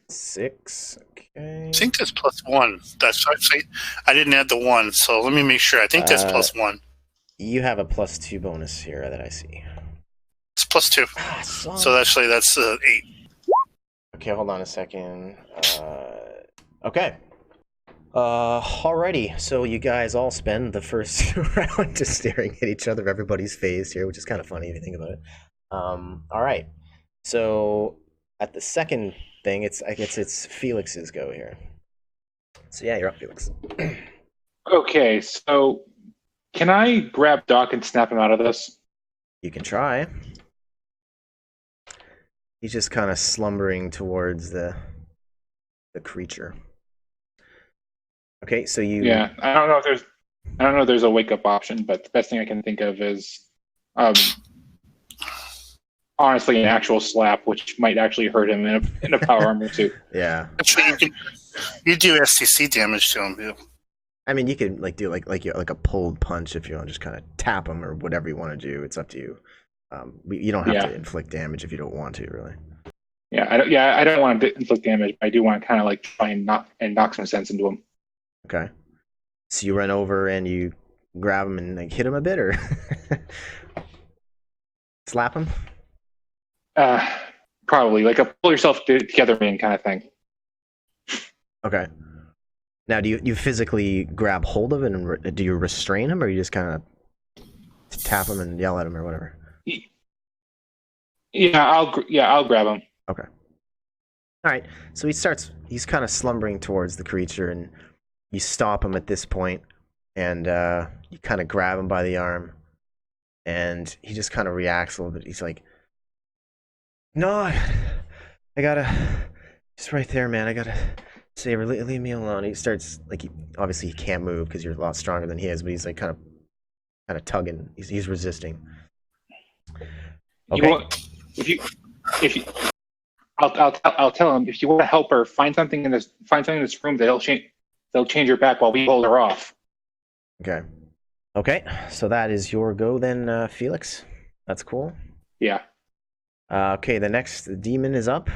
6. Okay. I think that's +1. That's actually, I didn't add the 1, so let me make sure. I think that's +1. You have a +2 bonus here that I see. It's +2. Ah, So son. actually, that's 8. Okay, hold on a second. Okay. Alrighty. So you guys all spend the first round just staring at each other, everybody's face here, which is kind of funny if you think about it. All right. So at the second thing, I guess it's Felix's go here. So yeah, you're up, Felix. Okay, so can I grab Doc and snap him out of this? You can try. He's just kind of slumbering towards the creature. Okay, so you. Yeah, I don't know if there's a wake up option, but the best thing I can think of is, honestly, an actual slap, which might actually hurt him in a power armor suit. Yeah. Actually, you do SCC damage to him. Yeah. I mean, you could do like a pulled punch if you want to just kind of tap him or whatever you want to do. It's up to you. You don't have to inflict damage if you don't want to, really. I don't want to inflict damage. I do want to kind of like try and knock some sense into him. Okay. So you run over and you grab him and like hit him a bit, or slap him. Probably like a pull yourself together man kind of thing. Okay. Now, do you physically grab hold of it and do you restrain him, or you just kind of tap him and yell at him or whatever? Yeah, I'll grab him. Okay. All right. So he's kind of slumbering towards the creature, and you stop him at this point, and you kind of grab him by the arm, and he just kind of reacts a little bit. He's like, "No, I gotta, just right there, man. I gotta say, leave me alone." He starts like, obviously he can't move because you're a lot stronger than he is, but he's like kind of tugging. He's resisting. Okay. I'll tell him, if you want to help her, find something in this room that'll change her back while we hold her off. Okay, so that is your go then, Felix. That's cool. Yeah. Okay, the next demon is up,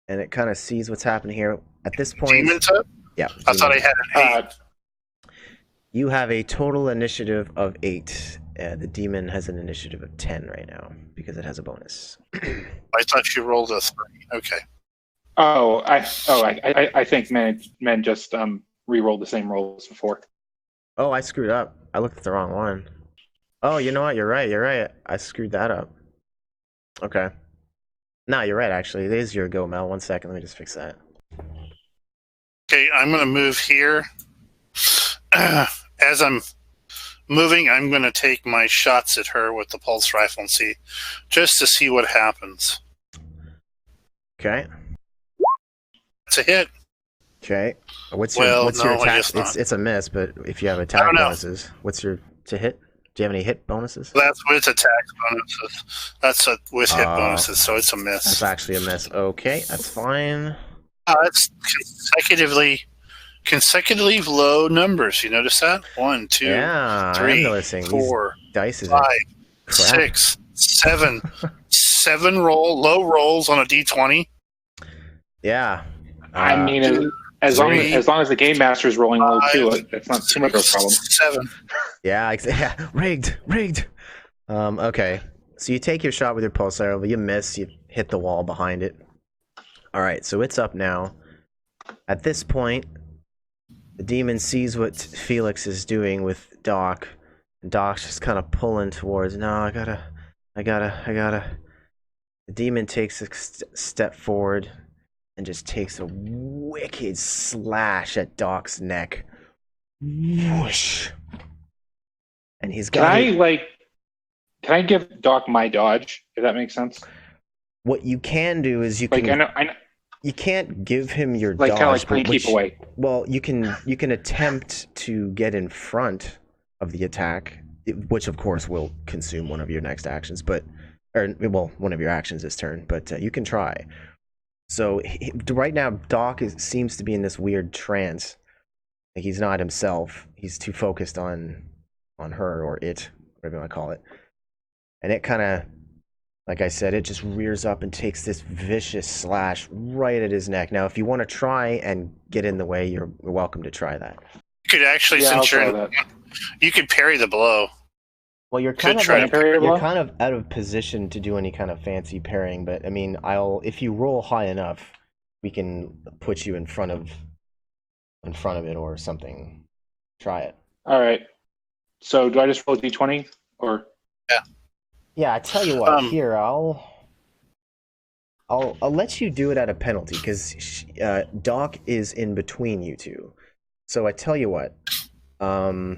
and it kind of sees what's happening here. At this point, Demon's up? Yeah. I thought I had an 8. You have a total initiative of 8. The demon has an initiative of 10 right now because it has a bonus. I thought you rolled a 3. Okay. I think men just re-rolled the same rolls before. Oh, I screwed up. I looked at the wrong one. Oh, you know what? You're right. I screwed that up. Okay. No, you're right, actually. It is your go, Mel. 1 second. Let me just fix that. Okay, I'm going to move here. As I'm moving, I'm going to take my shots at her with the pulse rifle and see, just to see what happens. Okay. It's a hit. Okay. What's your attack? It's a miss, but if you have attack bonuses, what's your to hit? Do you have any hit bonuses? That's with attack bonuses. That's with hit bonuses, so it's a miss. That's actually a miss. Okay, that's fine. It's consecutively low numbers. You notice that? 1, 2, 3, 4, dice 5, 6, 7. 7 low rolls on a d20. Yeah. I mean, as long as the game master is rolling low too, that's not too much of a problem. 7. Yeah, rigged. Okay. So you take your shot with your pulse arrow, you miss, you hit the wall behind it. All right, so it's up now. At this point, the demon sees what Felix is doing with Doc. And Doc's just kind of pulling towards, no, I gotta. The demon takes a step forward and just takes a wicked slash at Doc's neck. Whoosh. And he's got. Can I give Doc my dodge, if that makes sense? What you can do is you can. I know. You can't give him your dodge. Kind of like keep away. Well, you can attempt to get in front of the attack, which of course will consume one of your next actions, one of your actions this turn. But you can try. So right now, Doc seems to be in this weird trance. Like he's not himself. He's too focused on her or it, whatever you want to call it. And it kind of like I said, it just rears up and takes this vicious slash right at his neck. Now, if you want to try and get in the way, you're welcome to try that. You could actually, Yeah, I'll since you're try in, that. you could parry the blow. Well, you're Could kind of try like, to parry you're blow? kind of out of position to do any kind of fancy parrying, but I mean, if you roll high enough, we can put you in front of it or something. Try it. All right. So do I just roll d20 or? Yeah, I tell you what. Um, Here, I'll let you do it at a penalty because Doc is in between you two. So I tell you what. Oh.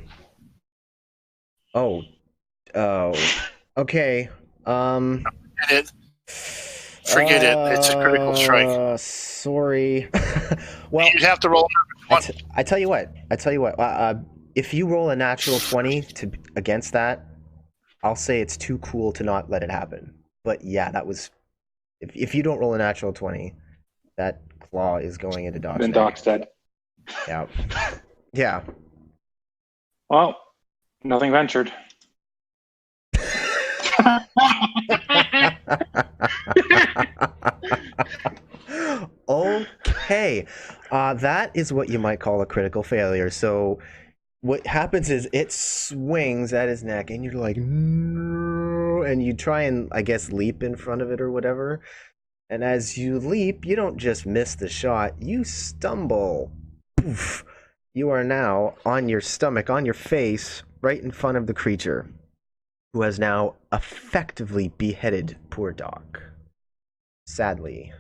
Okay. Forget it. It's a critical strike. Sorry. Well, You'd have to roll. I tell you what. If you roll a natural 20 against that, I'll say it's too cool to not let it happen. But yeah, that was. If you don't roll a natural 20, that claw is going into Doc's Then neck. Doc's dead. Yeah. Yeah. Well, nothing ventured. Okay. That is what you might call a critical failure. So what happens is it swings at his neck and you're like, no, and you try and, I guess, leap in front of it or whatever. And as you leap, you don't just miss the shot, you stumble. Poof. You are now on your stomach, on your face, right in front of the creature, who has now effectively beheaded poor Doc. Sadly,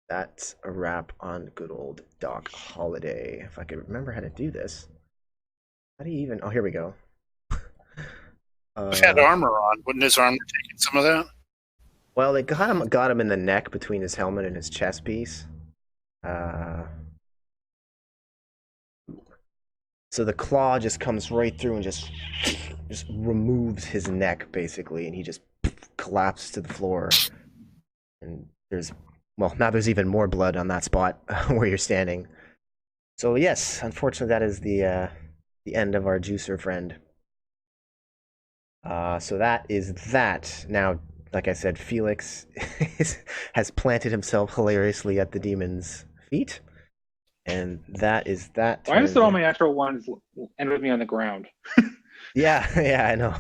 that's a wrap on good old Doc Holliday. If I could remember how to do this. How do you even... Oh, here we go. If he had armor on, wouldn't his armor take some of that? Well, they got him in the neck between his helmet and his chest piece. So the claw just comes right through and just removes his neck, basically, and he just collapses to the floor. And now there's even more blood on that spot where you're standing. So yes, unfortunately, that is the end of our juicer friend. So that is that. Now, like I said, Felix has planted himself hilariously at the demon's feet. And that is that. Why does all my natural ones end with me on the ground? Yeah, I know.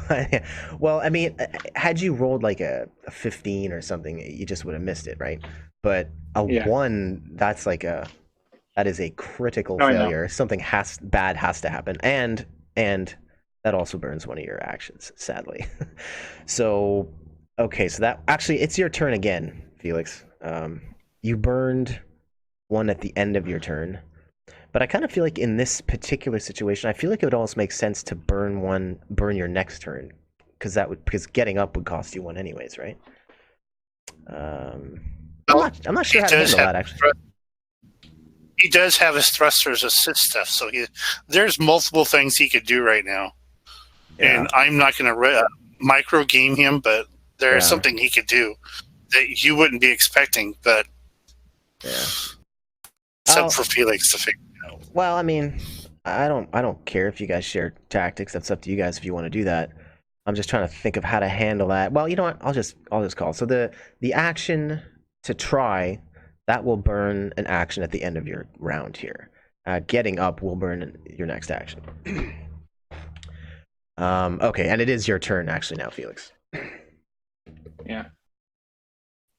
Well, I mean, had you rolled like a 15 or something, you just would have missed it, right? But a 1, that is a critical failure. Something bad has to happen. And that also burns one of your actions, sadly. So, okay, so that actually it's your turn again, Felix. You burned one at the end of your turn. But I kind of feel like in this particular situation, I feel like it would almost make sense to burn your next turn, because getting up would cost you 1 anyways, right? I'm not sure how to handle that actually. He does have his thrusters assist stuff, so there's multiple things he could do right now. Yeah. And I'm not going to micro game him, but there's something he could do that you wouldn't be expecting, but except for Felix to figure. Well, I mean, I don't care if you guys share tactics. That's up to you guys if you want to do that. I'm just trying to think of how to handle that. Well, you know what? I'll just call. So the action to try, that will burn an action at the end of your round here. Getting up will burn your next action. Okay, and it is your turn actually now, Felix. Yeah.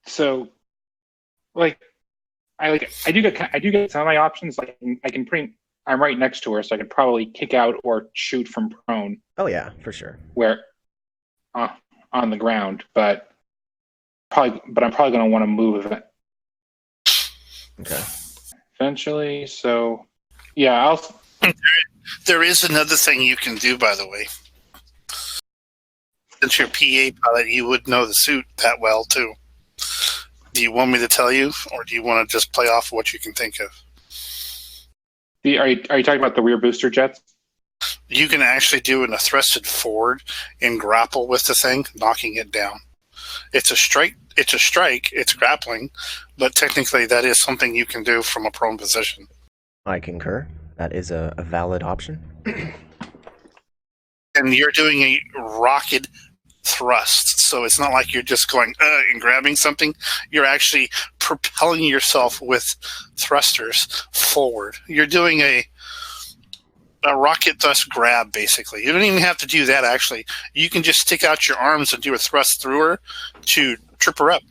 So, I do get some of my options. I'm right next to her, so I could probably kick out or shoot from prone. Oh yeah, for sure. Where, on the ground, but I'm probably going to want to move Okay. Eventually, so yeah, There is another thing you can do, by the way. Since you're PA pilot, you would know the suit that well too. Do you want me to tell you, or do you want to just play off what you can think of? Are you talking about the rear booster jets? You can actually do a thrusted forward and grapple with the thing, knocking it down. It's a strike. It's grappling, but technically that is something you can do from a prone position. I concur. That is a valid option. And you're doing a rocket thrust, so it's not like you're just going and grabbing something. You're actually propelling yourself with thrusters forward. You're doing a rocket thrust grab, basically. You don't even have to do that, actually. You can just stick out your arms and do a thrust through her to trip her up.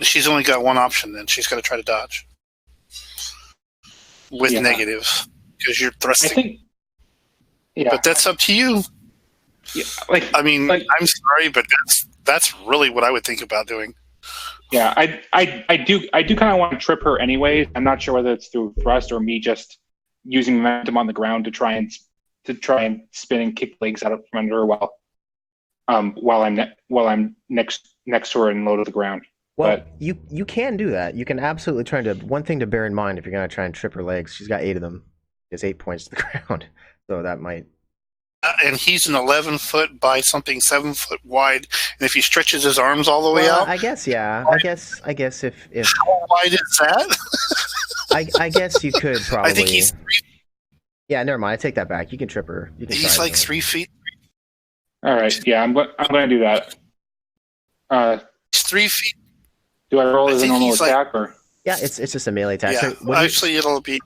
She's only got one option, then. She's got to try to dodge. With negatives. Because you're thrusting. I think, but that's up to you. Yeah, I'm sorry, but that's really what I would think about doing. Yeah, I do kind of want to trip her anyway. I'm not sure whether it's through thrust or me just using momentum on the ground to try and spin and kick legs out from under her while I'm next to her and low to the ground. Well, but you can do that. You can absolutely try to. One thing to bear in mind if you're going to try and trip her legs, she's got 8 of them. There's 8 points to the ground, so that might. And he's an 11-foot by something 7 foot wide, and if he stretches his arms all the way out, I guess, yeah. I guess if how wide is that? I guess you could probably. I think he's 3. Yeah, never mind. I take that back. You can trip her. He's like 3 feet. All right, yeah, I'm going to do that. He's 3 feet. Do I roll as a normal attack or? Yeah, it's just a melee attack. Yeah, so actually, it'll be.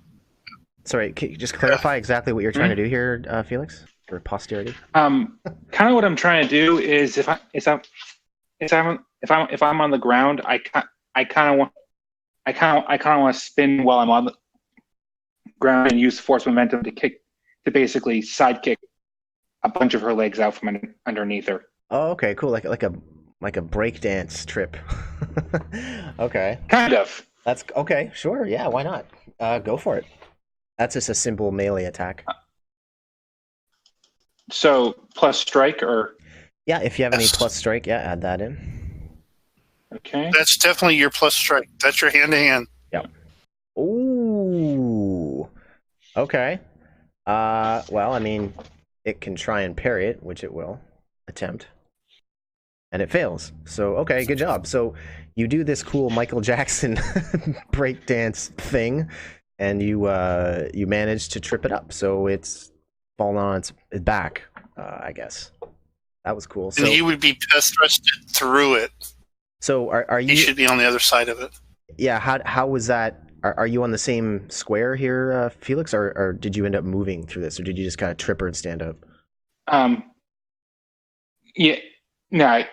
Sorry, can you just clarify exactly what you're trying to do here, Felix, for posterity? Kind of what I'm trying to do is if I'm on the ground, I kind of want to spin while I'm on the ground and use force momentum to basically sidekick a bunch of her legs out from underneath her. Oh, okay, cool. Like a breakdance trip. Okay. Kind of. That's okay. Sure. Yeah. Why not? Go for it. That's just a simple melee attack. So plus strike or? Yeah, if you have any plus strike, yeah, add that in. Okay. That's definitely your plus strike. That's your hand-to-hand. Yep. Ooh. Okay. Well, I mean, it can try and parry it, which it will attempt. And it fails. So, okay, good job. So, you do this cool Michael Jackson breakdance thing, and you manage to trip it up. So, it's fallen on its back, I guess. That was cool. So, and he would be thrusted through it. So, are you... He should be on the other side of it. Yeah, how was that... Are you on the same square here, Felix, or did you end up moving through this, or did you just kind of trip her and stand up? Yeah, I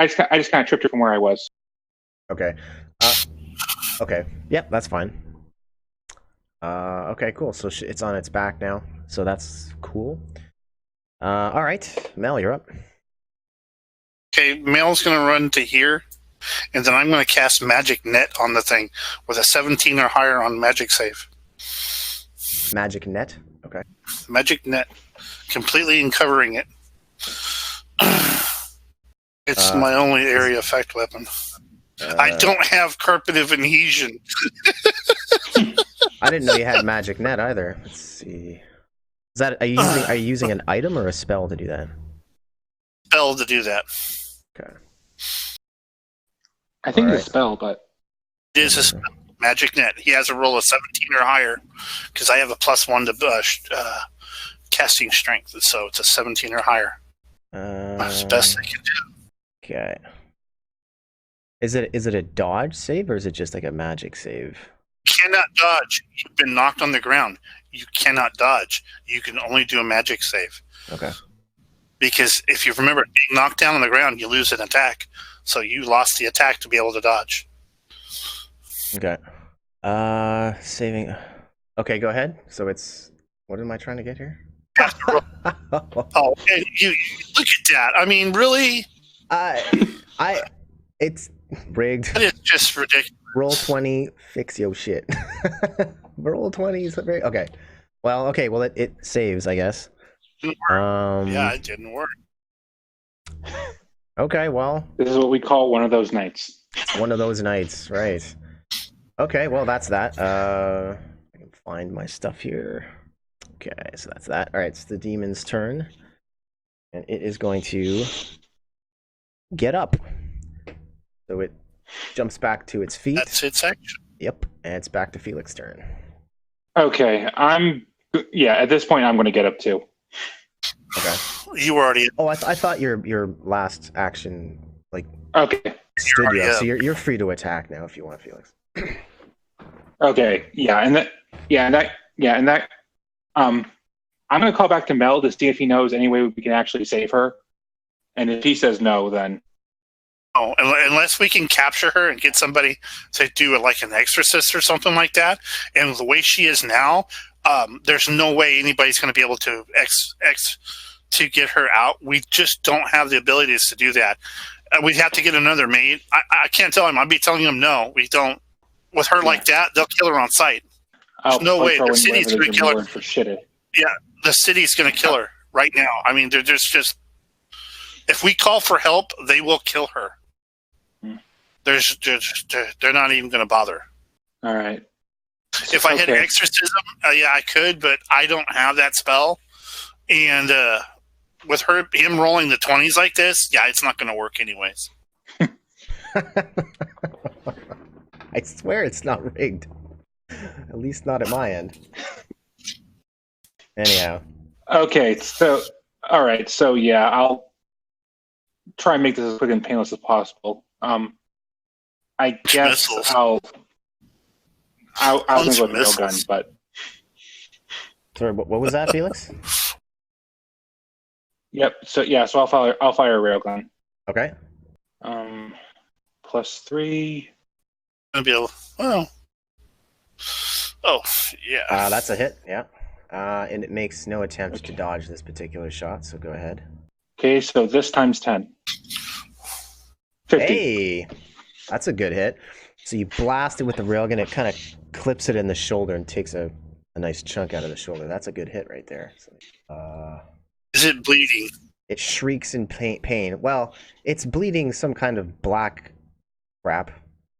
just kind of tripped her from where I was. Okay. Okay. Yep, that's fine. Okay, cool. So it's on its back now. So that's cool. All right, Mel, you're up. Okay, Mel's going to run to here, and then I'm going to cast Magic Net on the thing with a 17 or higher on Magic save. Magic Net? Okay. Magic Net. Completely uncovering it. It's my only area effect weapon. I don't have Carpet of Adhesion. I didn't know you had Magic Net either. Let's see. Is that are you using an item or a spell to do that? Spell to do that. Okay. I think it's a spell, but it is a spell. Magic Net. He has a roll of 17 or higher because I have a +1 to casting strength, so it's a 17 or higher. That's the best I can do. Okay. Is it a dodge save or is it just like a magic save? You cannot dodge. You've been knocked on the ground. You cannot dodge. You can only do a magic save. Okay. Because if you remember, being knocked down on the ground, you lose an attack. So you lost the attack to be able to dodge. Okay. Saving. Okay, go ahead. So it's... What am I trying to get here? Oh, and you look at that. I mean, really? It's rigged. That is just ridiculous. Roll 20, fix your shit. Roll 20 is very... Okay. Well, it saves, I guess. Didn't work. Yeah, it didn't work. Okay, well... This is what we call one of those nights. One of those nights, right. Okay, well, that's that. I can find my stuff here. Okay, so that's that. All right, it's the demon's turn. And it is going to get up. So it jumps back to its feet. That's its action. Yep, and it's back to Felix's turn. Okay, at this point, I'm going to get up too. Okay. You were already. Oh, I thought your last action like Okay. stood you up, Yeah. so you're free to attack now if you want, Felix. Okay. Yeah, and that. I'm gonna call back to Mel to see if he knows any way we can actually save her, and if he says no, then Oh, unless we can capture her and get somebody to do it like an exorcist or something like that. And the way she is now, there's no way anybody's going to be able to to get her out. We just don't have the abilities to do that. We'd have to get another maid. I can't tell him. I'd be telling him no. We don't. With her like that, they'll kill her on sight. There's no way. The city's going to kill her. For shitty. Yeah, the city's going to kill her right now. I mean, they're just. If we call for help, they will kill her. They're not even going to bother. All right. If I had exorcism, yeah, I could, but I don't have that spell. And with him rolling the 20s like this, yeah, it's not going to work anyways. I swear it's not rigged. At least not at my end. Anyhow. Okay, so all right, so yeah, I'll try and make this as quick and painless as possible. I guess Missiles. I'll go with the railgun, but Sorry, what was that, Felix? yep. So yeah, so I'll fire a railgun. Okay. +3. Gonna be well. Oh yeah. That's a hit. Yeah. And it makes no attempt to dodge this particular shot. So go ahead. Okay, so this times 10. 50. Hey, that's a good hit. So you blast it with the railgun. It kind of clips it in the shoulder and takes a nice chunk out of the shoulder. That's a good hit right there. So, Is it bleeding? it shrieks in pain. Well, it's bleeding some kind of black crap,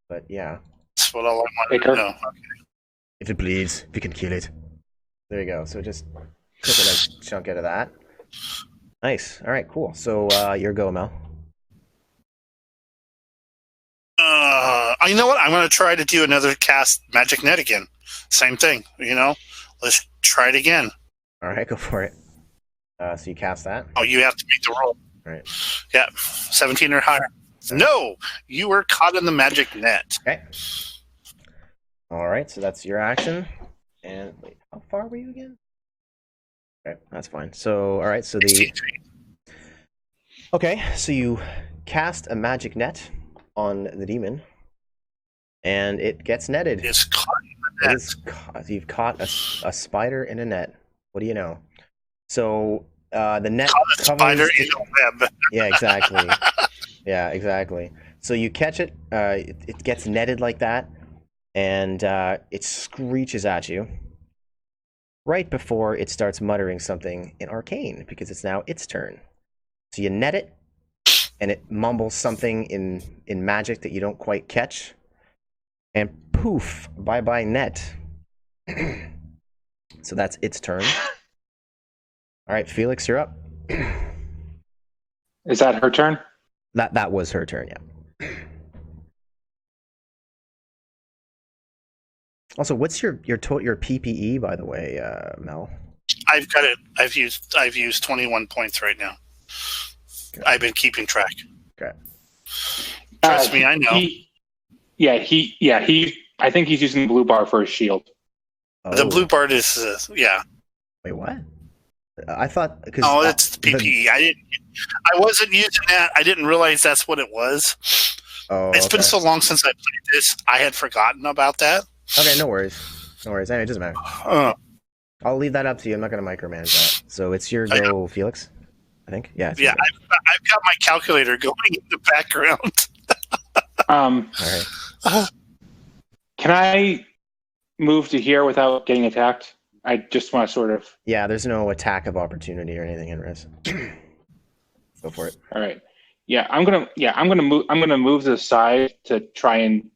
but yeah. That's what all I wanted to know. If it bleeds, we can kill it. There you go. So just clip a nice chunk out of that. Nice. All right, cool. So your go, Mel. You know what? I'm going to try to do another cast magic net again. Same thing, Let's try it again. All right, go for it. So you cast that. Oh, you have to make the roll. All right. Yeah, 17 or higher. No, you were caught in the magic net. Okay. All right, so that's your action. And wait, how far were you again? Okay, that's fine. So, all right, so Okay, so you cast a magic net on the demon, and it gets netted. It's caught in the net. You've caught a spider in a net. What do you know? So the net caught a spider in a web. Yeah, exactly. Yeah, exactly. So you catch it. It gets netted like that, and it screeches at you right before it starts muttering something in arcane, because it's now its turn. So you net it, and it mumbles something in magic that you don't quite catch, and poof, bye-bye net. So that's its turn. All right, Felix, you're up. Is that her turn? That was her turn, yeah. Also, what's your PPE, by the way, Mel? I've got it. I've used 21 points right now. Okay. I've been keeping track. Okay. Trust me, I know. I think he's using the blue bar for his shield. Oh. The blue bar is yeah. Wait, what? I thought because it's the PPE. I wasn't using that. I didn't realize that's what it was. Oh, it's been so long since I played this. I had forgotten about that. Okay, no worries. No worries. Anyway, it doesn't matter. I'll leave that up to you. I'm not going to micromanage that. So it's your go, Felix, I think. Yeah. Yeah, I've got my calculator going in the background. All right. Can I move to here without getting attacked? I just want to sort of. Yeah, there's no attack of opportunity or anything in Riz. Go for it. All right. Yeah, I'm gonna move. I'm gonna move to the side to try and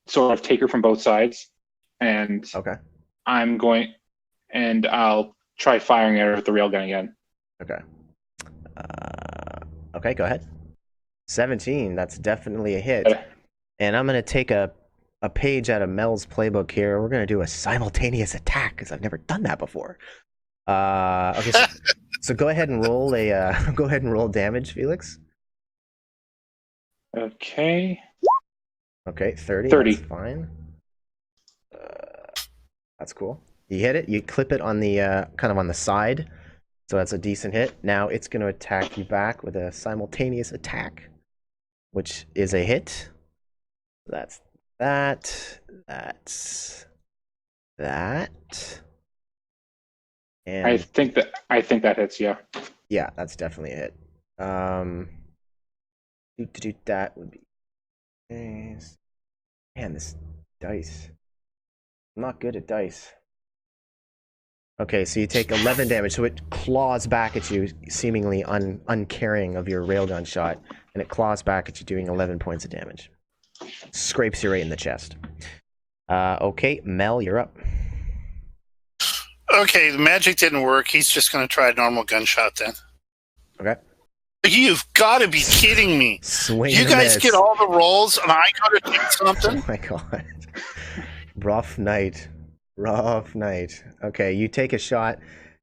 sort of take her from both sides, and okay. I'll try firing at her with the railgun again. Okay. Okay, go ahead. 17. That's definitely a hit. And I'm gonna take a page out of Mel's playbook here. We're gonna do a simultaneous attack because I've never done that before. Okay. So go ahead and roll go ahead and roll damage, Felix. Okay. Okay, 30. 30. That's fine. That's cool. You hit it. You clip it on the kind of on the side, so that's a decent hit. Now it's going to attack you back with a simultaneous attack, which is a hit. That's that. That's that. And I think that hits. Yeah. yeah, that's definitely a hit. That would be. Man, this dice. I'm not good at dice. Okay, so you take 11 damage, so it claws back at you, seemingly uncaring of your railgun shot, and it claws back at you, doing 11 points of damage. Scrapes you right in the chest. Okay, Mel, you're up. Okay, the magic didn't work. He's just going to try a normal gunshot then. Okay. You've got to be kidding me. Swing You and guys miss. get all the rolls, and I got to do something? Oh my god. Rough night. Rough night. Okay, you take a shot,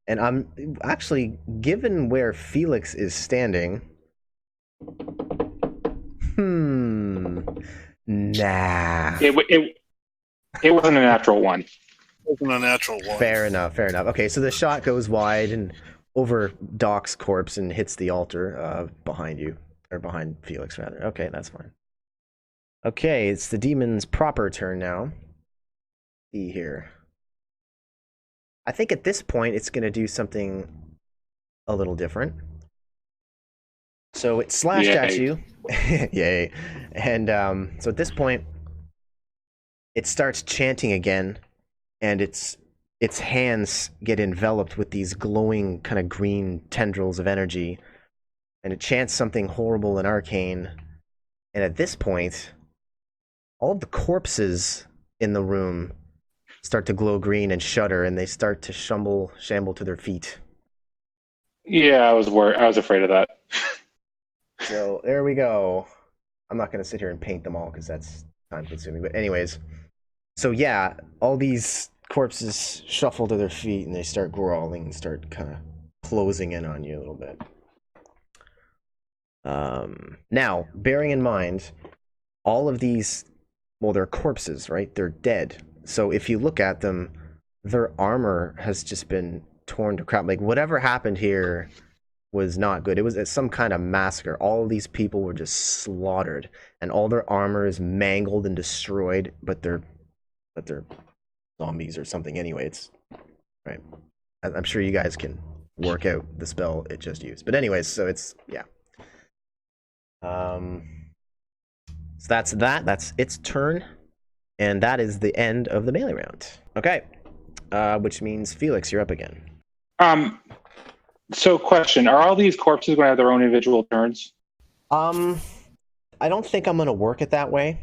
and I'm actually, given where Felix is standing. Nah. It wasn't a natural one. It wasn't a natural one. Fair enough. Okay, so the shot goes wide and over Doc's corpse and hits the altar behind you, or behind Felix, rather. Okay, that's fine. Okay, it's the demon's proper turn now. See here. I think at this point it's going to do something a little different. So it slashed at you. Yay. And so at this point, it starts chanting again, and its hands get enveloped with these glowing kind of green tendrils of energy, and it chants something horrible and arcane. And at this point, all of the corpses in the room start to glow green and shudder, and they start to shamble to their feet. Yeah, I was worried. I was afraid of that. So there we go. I'm not going to sit here and paint them all because that's time consuming. But anyways, so yeah, all these corpses shuffle to their feet and they start growling and start kind of closing in on you a little bit. Now, bearing in mind, all of these, well, they're corpses, right? They're dead. So if you look at them, their armor has just been torn to crap. Like, whatever happened here was not good. It was some kind of massacre. All of these people were just slaughtered, and all their armor is mangled and destroyed, but they're zombies or something anyway. It's right. I'm sure you guys can work out the spell it just used. But anyways, so it's yeah. So that's that. That's its turn, and that is the end of the melee round. Okay, which means Felix, you're up again. So question, are all these corpses going to have their own individual turns? I don't think I'm going to work it that way.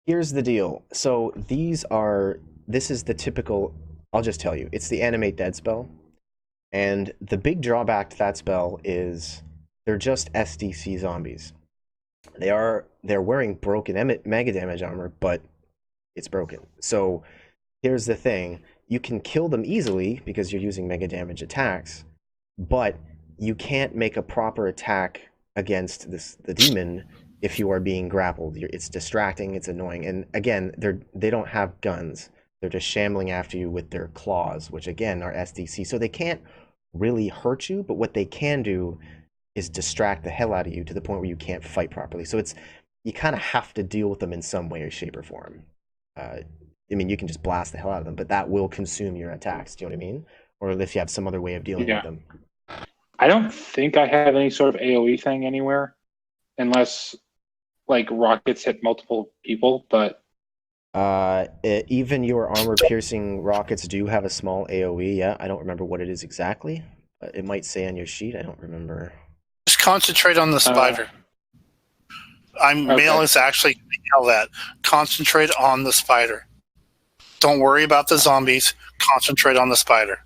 Here's the deal. So this is the typical, I'll just tell you, it's the animate dead spell. And the big drawback to that spell is they're just SDC zombies. They're wearing broken mega damage armor, but it's broken. So here's the thing. You can kill them easily because you're using mega damage attacks, but you can't make a proper attack against the demon if you are being grappled. It's distracting, it's annoying, and again, they don't have guns. They're just shambling after you with their claws, which again are SDC, so they can't really hurt you, but what they can do is distract the hell out of you to the point where you can't fight properly. So you kind of have to deal with them in some way or shape or form. I mean, you can just blast the hell out of them, but that will consume your attacks. Do you know what I mean? Or if you have some other way of dealing with them. I don't think I have any sort of AoE thing anywhere, unless like rockets hit multiple people. But even your armor-piercing rockets do have a small AoE. Yeah, I don't remember what it is exactly. It might say on your sheet. I don't remember. Just concentrate on the spider. Male is actually going to yell that. Concentrate on the spider. Don't worry about the zombies. Concentrate on the spider.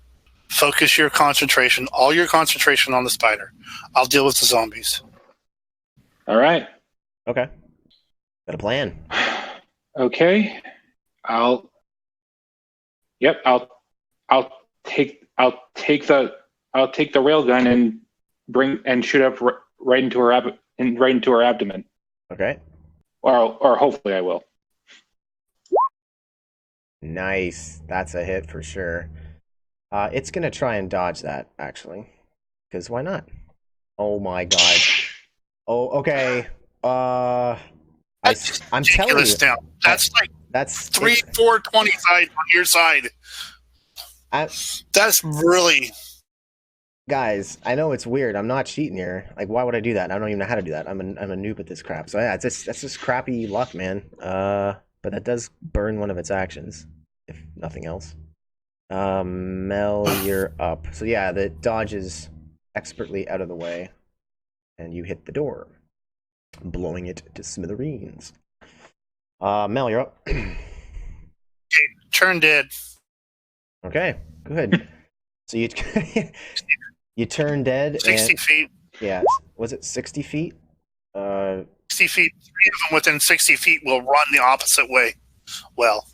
Focus your concentration, all your concentration on the spider. I'll deal with the zombies. All right. Okay. Got a plan. Okay. I'll I'll take the railgun and shoot up right into her abdomen. Okay. Or hopefully I will. Nice. That's a hit for sure. It's gonna try and dodge that, actually. Because why not? Oh my god. Oh, okay. I'm telling you. Ridiculous now. That's like That's 425 on your side. That's really. Guys, I know it's weird. I'm not cheating here. Like, why would I do that? I don't even know how to do that. I'm a noob at this crap. So yeah, that's just crappy luck, man. But that does burn one of its actions, if nothing else. Mel, you're up. So yeah, the dodge is expertly out of the way, and you hit the door, blowing it to smithereens. Mel, you're up. Okay, turn dead. Okay, good. So you you turn dead. 60 feet. Yeah, was it 60 feet? 60 feet. 3 of them within 60 feet will run the opposite way. Well,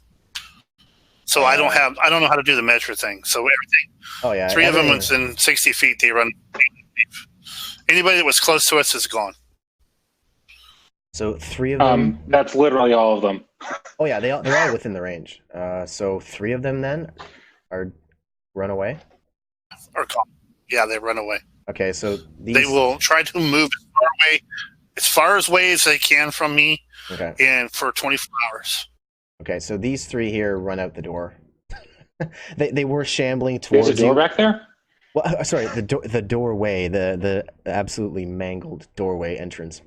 so I don't know how to do the measure thing. So everything. Oh yeah. 3 of them within 60 feet. They run. Anybody that was close to us is gone. So 3 of them. That's literally all of them. Oh yeah, they're all within the range. So 3 of them then are run away. Or gone. Yeah, they run away. Okay, so they will try to move as far away as they can from me. Okay. And for 24 hours. Okay, so these 3 here run out the door. they were shambling towards There's a door back there? Well, sorry, the doorway, the absolutely mangled doorway entrance.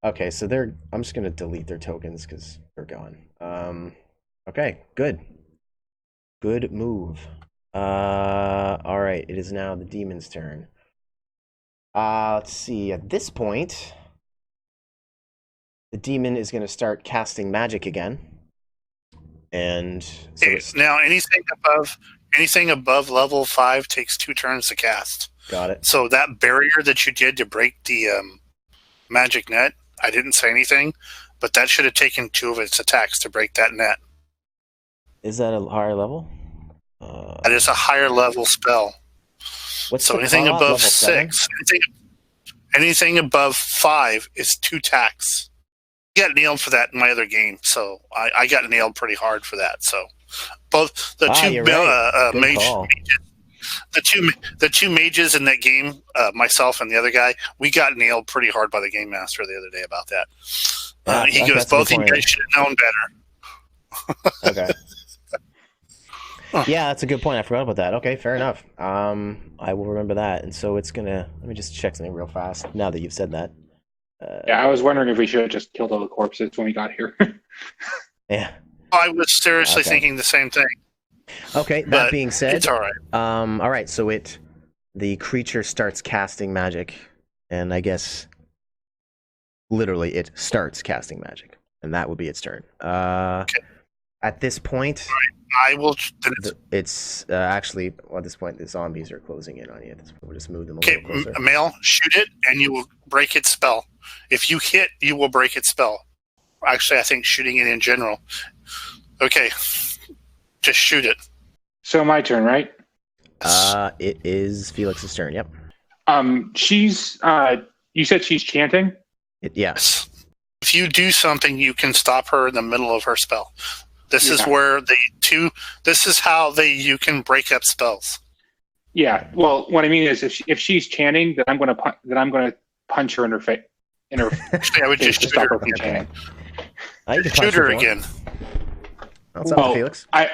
Okay, so I'm just gonna delete their tokens because they're gone. Okay, good move. All right, it is now the demon's turn. Let's see. At this point, the demon is gonna start casting magic again, and so okay, now anything above level 5 takes 2 turns to cast. Got it. So that barrier that you did to break the magic net, I didn't say anything, but that should have taken 2 of its attacks to break that net. Is that a higher level? That is a higher level spell. So anything above 6, anything above 5 is 2 attacks. I got nailed for that in my other game, so I got nailed pretty hard for that. So both the two mages in that game, myself and the other guy, we got nailed pretty hard by the game master the other day about that. He goes, both of you guys should have known better. Okay. Yeah, that's a good point. I forgot about that. Okay, fair enough. I will remember that. And so it's gonna. Let me just check something real fast. Now that you've said that. Yeah, I was wondering if we should have just killed all the corpses when we got here. Yeah. I was seriously thinking the same thing. Okay, that being said, it's all right. All right. So the creature starts casting magic, and I guess literally it starts casting magic, and that would be its turn. Okay. At this point. I will. It's actually at this point the zombies are closing in on you. We'll just move them a little closer. Okay, Male, shoot it, and you will break its spell. If you hit, you will break its spell. Actually, I think shooting it in general. Okay, just shoot it. So my turn, right? It is Felix's turn. Yep. She's. You said she's chanting. Yes. If you do something, you can stop her in the middle of her spell. This is where this is how you can break up spells. Yeah. Well, what I mean is, if she's chanting, then I'm going to punch her in her face. Actually, I would just shoot her from chanting. Shoot her again. That's up, Felix. I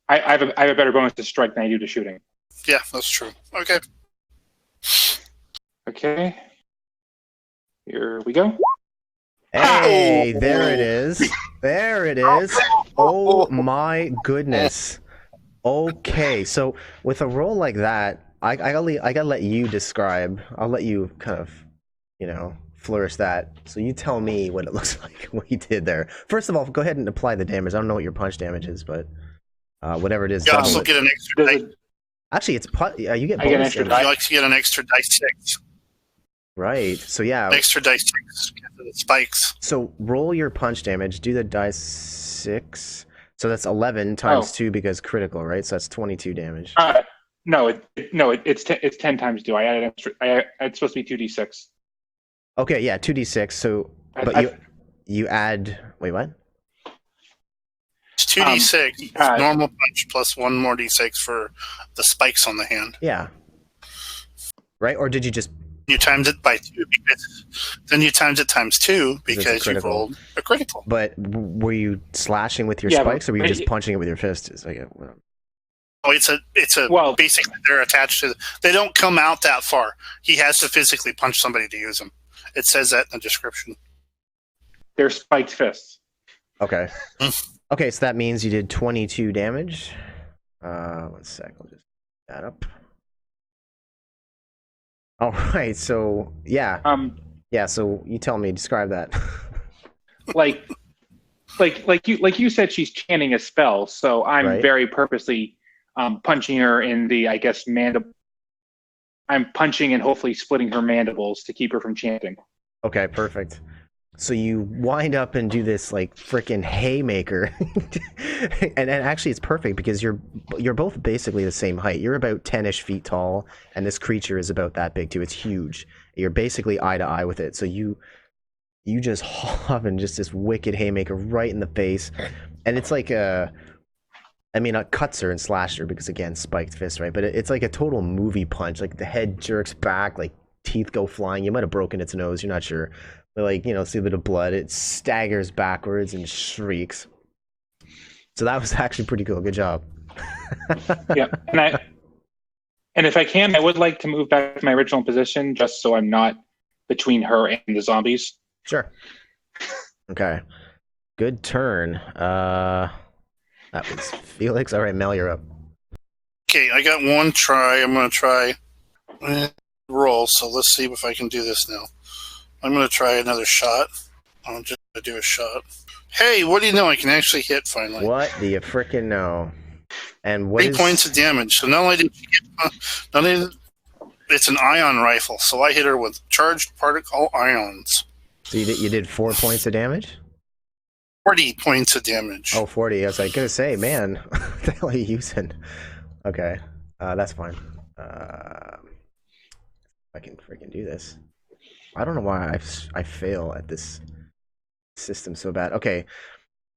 have a better bonus to strike than I do to shooting. Yeah, that's true. Okay. Okay. Here we go. Hey, there it is. There it is. Oh my goodness. Okay, so with a roll like that, I gotta let you describe. I'll let you kind of, flourish that. So you tell me what it looks like, what you did there. First of all, go ahead and apply the damage. I don't know what your punch damage is, but whatever it is. You also get an extra dice. Actually, it's you get bonus. I get an extra dice. You like to get an extra dice 6. Right. So yeah. Extra dice 6 because of the spikes. So roll your punch damage. Do the dice 6. So that's 11 times 2 because critical, right? So that's 22 damage. It's 10 times 2. I added extra. It's supposed to be 2d6. Okay, yeah, 2d6. So, but you add. Wait, what? It's 2d6 normal punch plus one more d6 for the spikes on the hand. Yeah. Right, or did you just? You times it by 2 because then you times it times 2 because you rolled a critical. But were you slashing with your spikes, or were you just punching it with your fist? It's like, it's a basically they're attached to. They don't come out that far. He has to physically punch somebody to use them. It says that in the description. They're spiked fists. Okay. Okay, so that means you did 22 damage. 1 sec, I'll just add that up. All right, so yeah. Yeah, so you tell me, describe that. like you said, she's chanting a spell, so I'm very purposely punching her in the, I guess, mandible. I'm punching and hopefully splitting her mandibles to keep her from chanting. Okay, perfect. So you wind up and do this like freaking haymaker, and actually it's perfect because you're both basically the same height. You're about 10-ish feet tall, and this creature is about that big too. It's huge. You're basically eye to eye with it. So you just haul up and just this wicked haymaker right in the face, and it's like it cuts her and slashes her because again spiked fist, right? But it's like a total movie punch. Like the head jerks back, like teeth go flying. You might have broken its nose. You're not sure. But like, see a bit of blood. It staggers backwards and shrieks. So that was actually pretty cool. Good job. Yeah, and if I can, I would like to move back to my original position just so I'm not between her and the zombies. Sure. Okay. Good turn. That was Felix. All right, Mel, you're up. Okay, I got one try. I'm going to try roll. So let's see if I can do this now. I'm going to try another shot. I'm just going to do a shot. Hey, what do you know? I can actually hit finally. What do you frickin' know? And what 3 points of damage. So not only did she get, it's an ion rifle. So I hit her with charged particle ions. So you did 4 points of damage? 40 points of damage. Oh, 40. I was like, gonna say, man, what the hell are you using? Okay, that's fine. I can freaking do this. I don't know why I fail at this system so bad. Okay,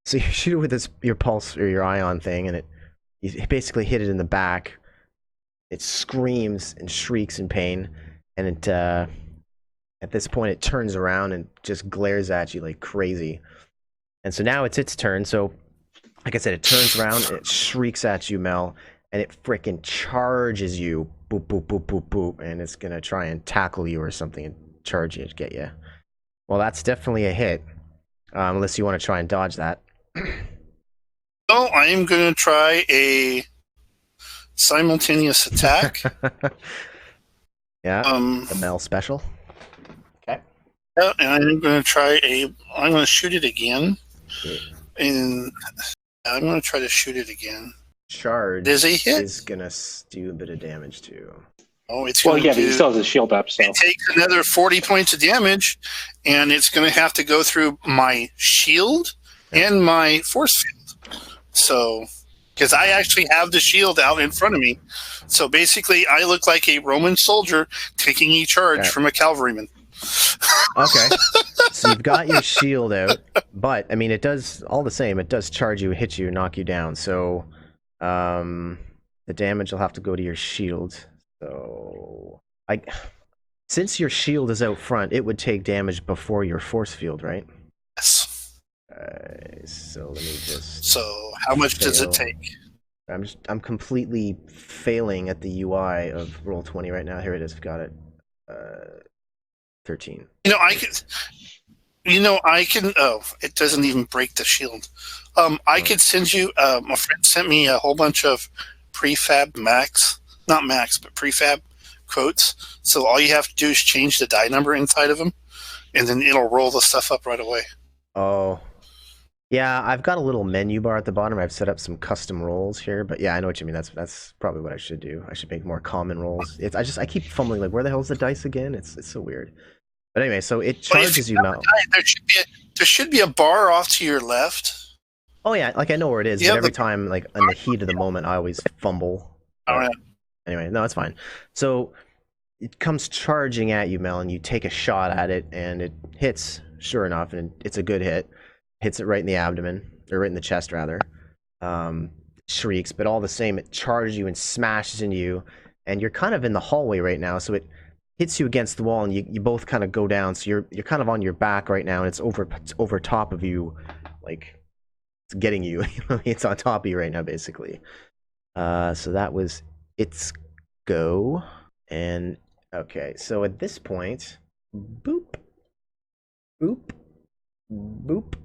so you shoot it with your pulse or your ion thing, and you basically hit it in the back. It screams and shrieks in pain, and it at this point it turns around and just glares at you like crazy. And so now it's its turn. So, like I said, it turns around and it shrieks at you, Mel, and it freaking charges you. Boop, boop, boop, boop, boop, and it's gonna try and tackle you or something and charge you to get you. Well, that's definitely a hit, unless you want to try and dodge that. Oh, I am going to try a simultaneous attack. Yeah, the Mel special. Okay. Yeah, and I'm going to I'm going to shoot it again. Yeah. And I'm going to try to shoot it again. Charge is going to do a bit of damage too. Oh, it's but he still has his shield up. So it takes another 40 points of damage, and it's going to have to go through my shield and my force field. So, because I actually have the shield out in front of me, so basically I look like a Roman soldier taking a charge from a cavalryman. Okay, so you've got your shield out, but I mean it does all the same. It does charge you, hit you, knock you down. So, the damage will have to go to your shield. So, since your shield is out front, it would take damage before your force field, right? Yes. So let me just. So how much does it take? I'm completely failing at the UI of Roll20 right now. Here it is. I've got it. 13. I can. Oh, it doesn't even break the shield. I could send you. My friend sent me a whole bunch of prefab not max, but prefab quotes. So all you have to do is change the die number inside of them, and then it'll roll the stuff up right away. Oh, yeah. I've got a little menu bar at the bottom. I've set up some custom rolls here, but yeah, I know what you mean. That's probably what I should do. I should make more common rolls. I keep fumbling like, where the hell is the dice again? It's so weird. But anyway, so it charges you, Mel. There should be a bar off to your left. Oh yeah, like I know where it is, but every time, like in the heat of the moment, I always fumble. All right. Anyway, no, it's fine. So it comes charging at you, Mel, and you take a shot at it, and it hits, sure enough, and it's a good hit. Hits it right in the abdomen, or right in the chest, rather. Shrieks, but all the same, it charges you and smashes into you, and you're kind of in the hallway right now, so it hits you against the wall, and you both kind of go down, so you're kind of on your back right now, and it's over top of you, like, it's getting you. It's on top of you right now, basically. So that was its go, and okay, so at this point, boop, boop, boop,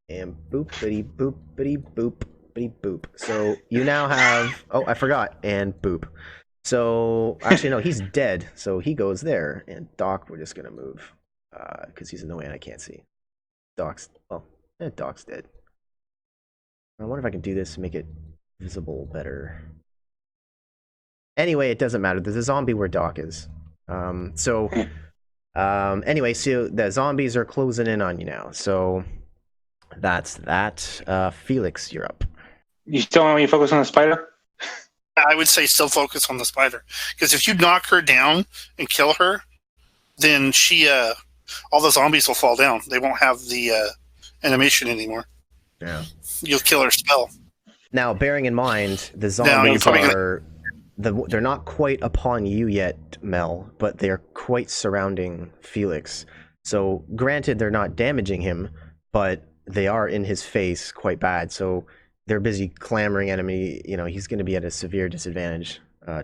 and boopity boopity boop, bitty boop. So you now have, oh, I forgot, and boop. So actually, no, he's dead, so he goes there, and Doc, we're just gonna move, because he's in the way and I can't see. Doc's, well, Doc's dead. I wonder if I can do this and make it visible better. Anyway, it doesn't matter. There's a zombie where Doc is. Anyway, so the zombies are closing in on you now. So that's that. Felix, you're up. You still want me to focus on the spider? I would say still focus on the spider, because if you knock her down and kill her, then all the zombies will fall down. They won't have the animation anymore. Yeah. You'll kill her spell. Now, bearing in mind, the zombies they're not quite upon you yet, Mel, but they're quite surrounding Felix. So, granted, they're not damaging him, but they are in his face quite bad. So, they're busy clamoring at him. He's going to be at a severe disadvantage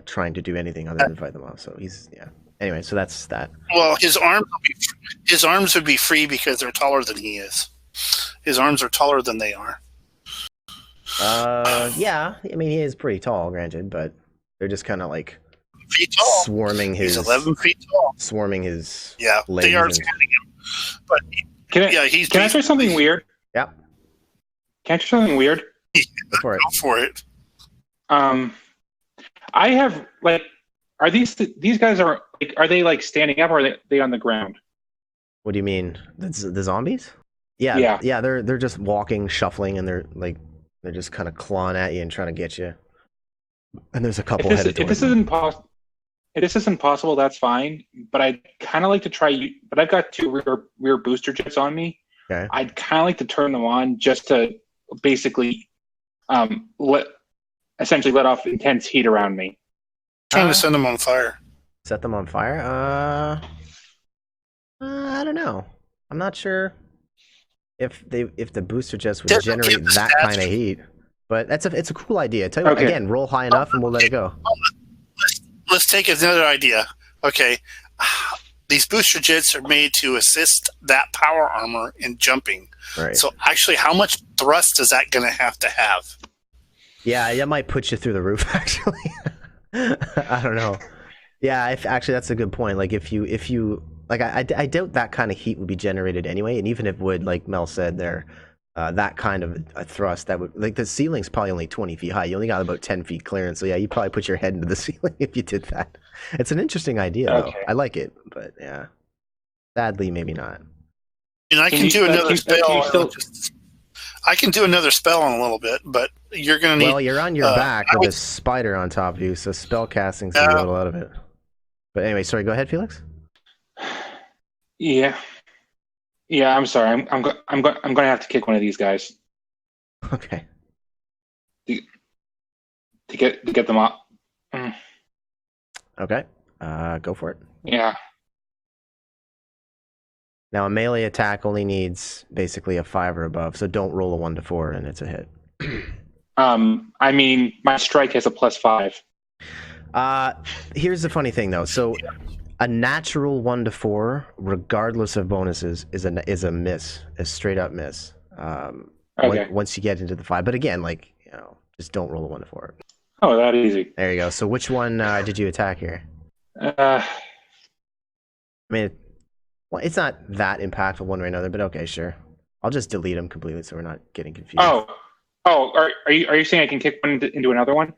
trying to do anything other than fight them off. So, yeah. Anyway, so that's that. Well, his arms would be free because they're taller than he is. His arms are taller than they are. Yeah. I mean, he is pretty tall, granted, but they're just kind of like swarming his. He's 11 feet tall. Swarming his. Yeah, legs they are swarming him. But can I try something weird? Yeah. Can I try something weird? Go for it. I have are these guys are they like standing up, or are they on the ground? What do you mean? The zombies? Yeah. They're just walking, shuffling, and they're just kind of clawing at you and trying to get you. And there's a couple headed towards them. If this isn't possible, that's fine. But I'd kind of like to try. But I've got two rear booster jets on me. Okay. I'd kind of like to turn them on just to basically essentially let off intense heat around me. Trying to send them on fire. Set them on fire? I don't know. I'm not sure if the booster jets would generate that kind of heat. But it's a cool idea. Tell you what, again, roll high enough and we'll let it go. Let's take another idea. Okay. These booster jets are made to assist that power armor in jumping. Right. So actually, how much thrust is that going to have? Yeah, that might put you through the roof, actually. I don't know. Yeah, actually, that's a good point. Like, if you like, I doubt that kind of heat would be generated anyway. And even if it would, like Mel said there, that kind of a thrust, that would, like, the ceiling's probably only 20 feet high. You only got about 10 feet clearance. So yeah, you probably put your head into the ceiling if you did that. It's an interesting idea, though. I like it, but yeah, sadly, maybe not. And I can do another spell. I can do another spell in a little bit, but you're going to need... Well, you're on your back with a spider on top of you, so spell casting's a little out of it. But anyway, sorry, go ahead, Felix. Yeah, I'm sorry. I'm going to have to kick one of these guys. Okay. To get them up. Okay. Go for it. Yeah. Now, a melee attack only needs basically a 5 or above, so don't roll a 1 to 4 and it's a hit. I mean, my strike has a +5. Here's the funny thing, though. So, a natural 1 to 4, regardless of bonuses, is a miss, a straight up miss. Okay. Once you get into the 5, but again, just don't roll a 1 to 4. Oh, that easy. There you go. So, which one did you attack here? I mean, well, it's not that impactful one way or another, but okay, sure. I'll just delete them completely so we're not getting confused. Are you saying I can kick one into another one?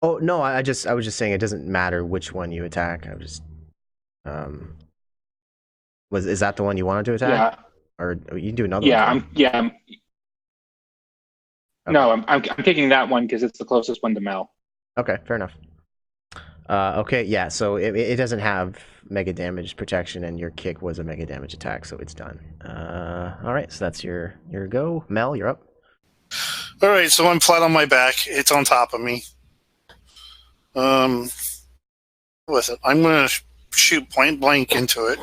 Oh no, I was just saying it doesn't matter which one you attack. I was just is that the one you wanted to attack? Yeah. Or you can do another one. No, I'm kicking that one because it's the closest one to Mel. Okay, fair enough. Okay, yeah, so it doesn't have mega damage protection, and your kick was a mega damage attack, so it's done. Alright, so that's your go. Mel, you're up. Alright, so I'm flat on my back. It's on top of me. With it, I'm going to shoot point blank into it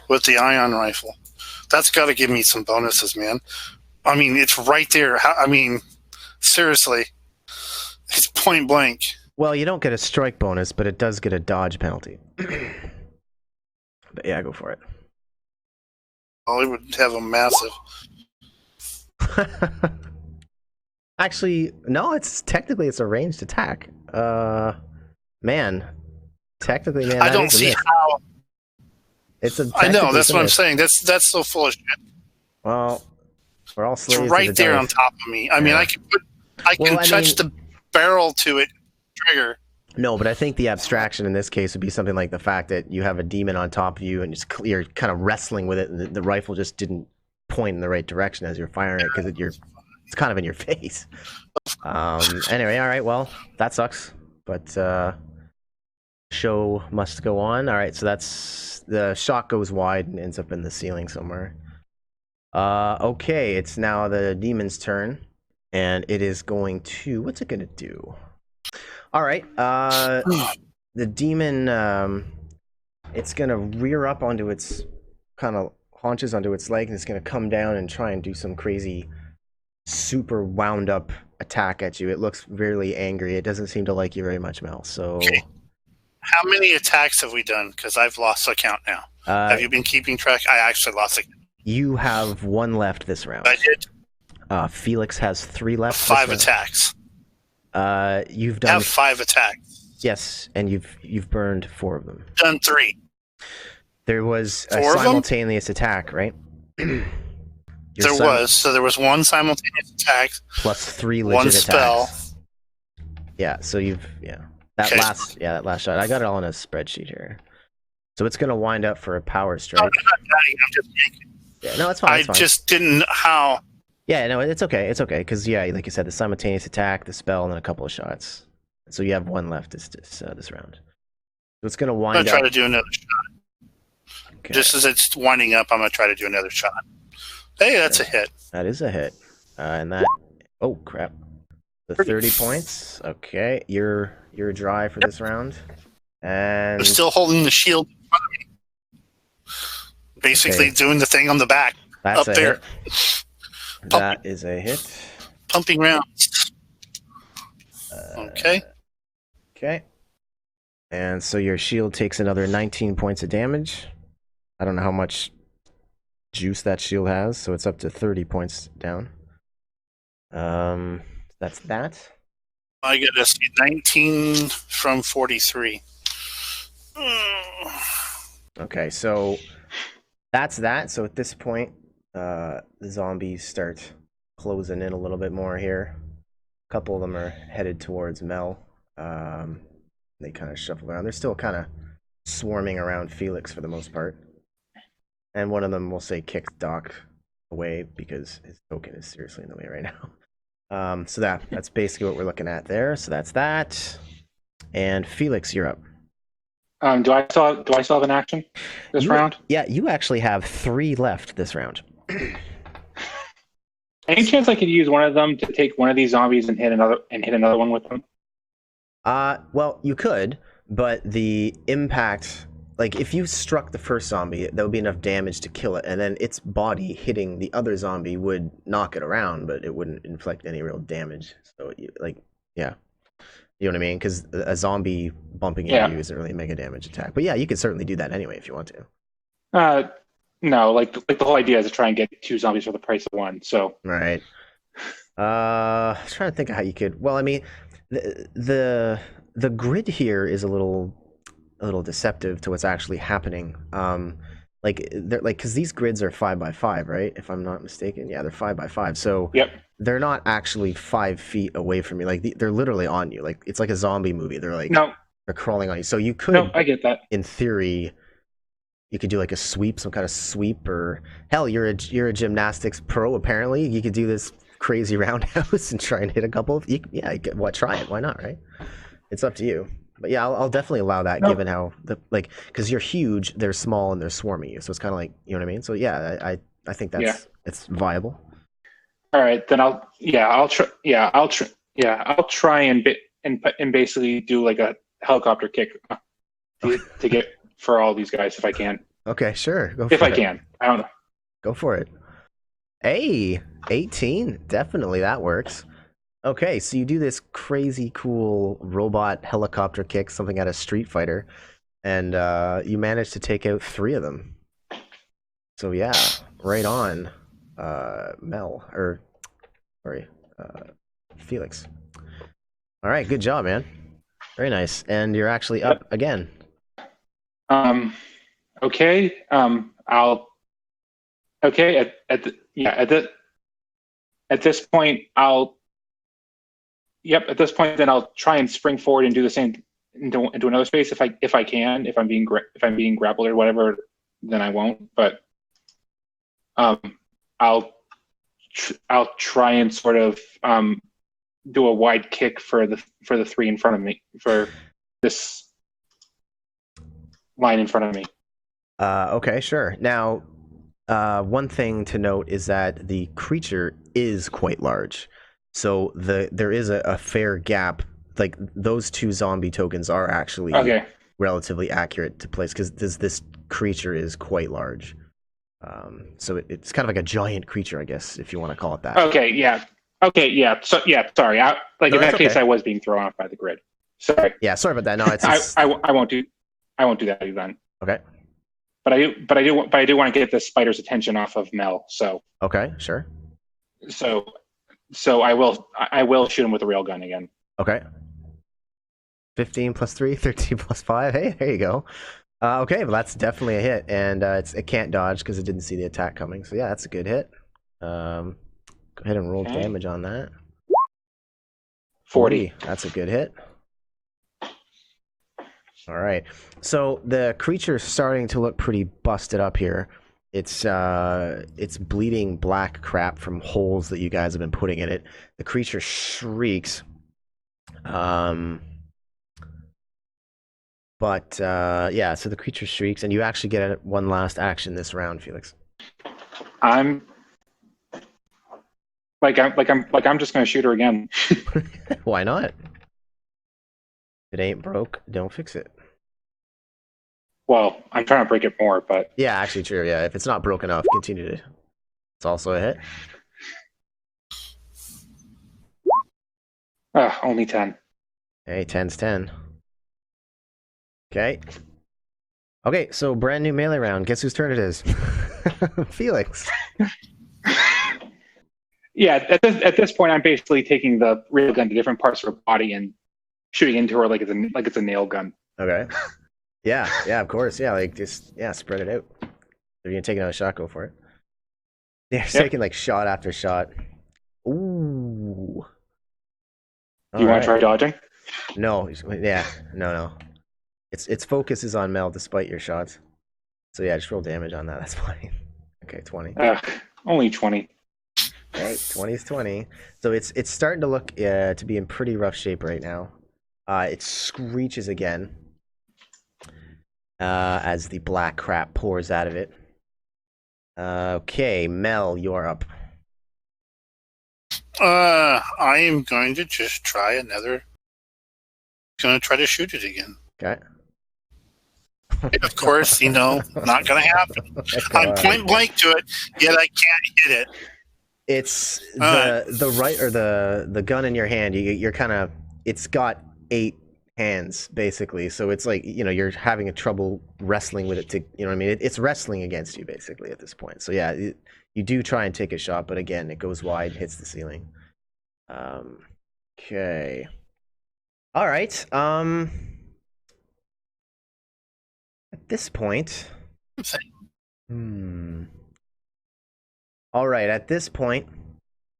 with the ion rifle. That's got to give me some bonuses, man. I mean, it's right there. I mean, seriously, it's point blank. Well, you don't get a strike bonus, but it does get a dodge penalty. But yeah, go for it. Well, it would have a massive. Actually, no, technically it's a ranged attack. Man. Technically, man. I don't see how. I know, that's what I'm saying. That's so full of shit. Well, we're all slaves. It's right there on top of me. I mean, I can touch the barrel to it, trigger. No, but I think the abstraction in this case would be something like the fact that you have a demon on top of you and you're kind of wrestling with it, and the rifle just didn't point in the right direction as you're firing it because it's kind of in your face. Anyway, all right, well, that sucks, but show must go on. All right, so that's the shot goes wide and ends up in the ceiling somewhere. Okay, it's now the demon's turn, and it is going to, what's it gonna do? All right, the demon, it's gonna rear up onto its kind of haunches onto its leg, and it's gonna come down and try and do some crazy, super wound up attack at you. It looks really angry. It doesn't seem to like you very much, Mel. So, okay. How many attacks have we done? Because I've lost the count now. Have you been keeping track? I actually lost it. You have 1 left this round. I did. Felix has 3 left. 5 attacks. You've done. Have 5 attacks. Yes, and you've burned 4 of them. Done 3. There was a simultaneous attack, right? There was. So there was 1 simultaneous attack plus 3 legit 1 spell. Attacks. Yeah. So that last shot. I got it all in a spreadsheet here. So it's gonna wind up for a power strike. No, I'm not just making. Yeah, no, it's fine. I just didn't how. Yeah, no, it's okay. It's okay because like you said, the simultaneous attack, the spell, and then a couple of shots. So you have 1 left this round. So it's gonna wind up. I'm gonna try to do another shot. Okay. Just as it's winding up, I'm gonna try to do another shot. Hey, that's a hit. That is a hit, and that. Oh crap! The 30 points. Okay, you're dry for this round, and I'm still holding the shield in front of me. Basically, doing the thing on the back. That's up there. Hit. That is a hit. Pumping rounds. Okay. Okay. And so your shield takes another 19 points of damage. I don't know how much juice that shield has, so it's up to 30 points down. That's that. I got a 19 from 43. Okay, so that's that. So at this point, the zombies start closing in a little bit more here. A couple of them are headed towards Mel. They kind of shuffle around. They're still kind of swarming around Felix for the most part. And one of them will say kick Doc away because his token is seriously in the way right now. So that's basically what we're looking at there. So that's that. And Felix, you're up. Do I still have an action this round? Yeah, you actually have 3 left this round. Any chance I could use one of them to take one of these zombies and hit another one with them? Well, you could, but the impact, like if you struck the first zombie, that would be enough damage to kill it, and then its body hitting the other zombie would knock it around, but it wouldn't inflict any real damage. So, yeah. You know what I mean? Because a zombie bumping into you isn't really a mega damage attack. But yeah, you could certainly do that anyway if you want to. No, like the whole idea is to try and get 2 zombies for the price of 1. So right. I was trying to think of how you could. Well, I mean, the grid here is a little deceptive to what's actually happening. Because these grids are 5x5, right? If I'm not mistaken, yeah, they're 5x5. So they're not actually 5 feet away from you. Like they're literally on you. Like it's like a zombie movie. They're like they're crawling on you. So you could. No, I get that. In theory, you could do like a sweep, some kind of sweep, or hell, you're a gymnastics pro. Apparently, you could do this crazy roundhouse and try and hit a couple of. Try it. Why not? Right? It's up to you. But yeah, I'll definitely allow that, No. given how because you're huge, they're small and they're swarmy, so it's kind of like, you know what I mean. So yeah, I think Yeah. it's viable. All right, then I'll try and basically do like a helicopter kick to get for all these guys if I can. Okay, sure, go If for I it. can, I don't know. Go for it. Hey, 18, definitely that works. Okay, so you do this crazy cool robot helicopter kick, something out of Street Fighter, and you manage to take out 3 of them. So yeah, right on, Mel, or sorry, Felix. All right, good job, man. Very nice, and you're actually Yep. up again. Okay. I'll. Okay. At this point, I'll. Yep. At this point, then I'll try and spring forward and do the same into another space if I can. If I'm being grappled or whatever, then I won't. But I'll try and sort of do a wide kick for the 3 in front of me, for this line in front of me. Okay, sure. Now, one thing to note is that the creature is quite large, so there is a fair gap. Like those 2 zombie tokens are actually relatively accurate to place because this creature is quite large. So it's kind of like a giant creature, I guess, if you want to call it that. Okay, yeah. So yeah, sorry. In that case, I was being thrown off by the grid. Sorry. Yeah, sorry about that. No, it's I won't do that then. Okay. But I do want to get the spider's attention off of Mel. So. Okay, sure. So I will shoot him with a rail gun again. Okay. 15 plus 3, 13 plus 5. Hey, there you go. Okay, well that's definitely a hit, and it can't dodge because it didn't see the attack coming. So yeah, that's a good hit. Go ahead and roll damage on that. 40. That's a good hit. All right. So the creature's starting to look pretty busted up here. It's bleeding black crap from holes that you guys have been putting in it. The creature shrieks. But yeah, so the creature shrieks, and you actually get one last action this round, Felix. I'm just gonna shoot her again. Why not? If it ain't broke, don't fix it. Well, I'm trying to break it more, but yeah, actually true. Yeah, if it's not broken off, continue to. It's also a hit. Only 10. Hey, 10's 10. Okay. Okay, so brand new melee round. Guess whose turn it is? Felix. Yeah, at this point, I'm basically taking the rail gun to different parts of her body and shooting into her like it's a nail gun. Okay. Yeah, of course. Yeah, like just spread it out. If you're gonna take another shot, go for it. Yeah, taking like shot after shot. Ooh. Do you want to try dodging? No. Yeah. No. Its focus is on Mel despite your shots. So yeah, just roll damage on that. That's fine. Okay, 20. Only 20. Okay, 20 is 20. So it's starting to look to be in pretty rough shape right now. It screeches again as the black crap pours out of it. Okay, Mel, you're up. I am going to just try another. Going to try to shoot it again. Okay. Of course, not going to happen. I'm point blank to it, yet I can't hit it. It's the right or the gun in your hand. You're kind of. It's got 8 hands basically, so it's like you're having a trouble wrestling with it to what I mean. It's wrestling against you basically at this point. So yeah, you do try and take a shot, but again, it goes wide, hits the ceiling. Okay. All right. At this point. All right. At this point,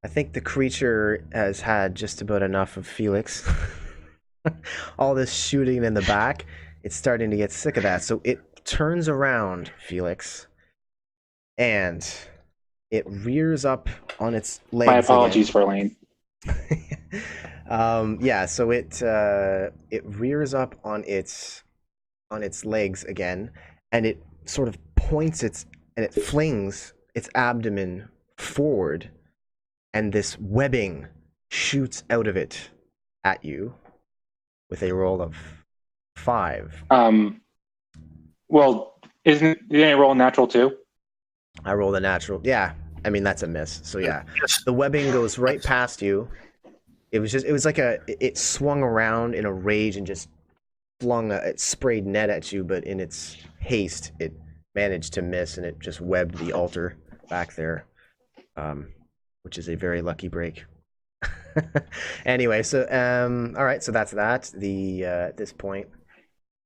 I think the creature has had just about enough of Felix. All this shooting in the back, it's starting to get sick of that. So it turns around, Felix, and it rears up on its legs. My apologies, Verlaine. Yeah, so it rears up on its legs again, and it sort of points and it flings its abdomen forward, and this webbing shoots out of it at you with a roll of 5. Well, didn't it roll natural too? I rolled a natural. Yeah, I mean that's a miss. So yeah, Yes. the webbing goes right past you. It was like it swung around in a rage and just it sprayed net at you, but in its haste, it managed to miss and it just webbed the altar back there, which is a very lucky break. Anyway, so all right, so that's that. At this point,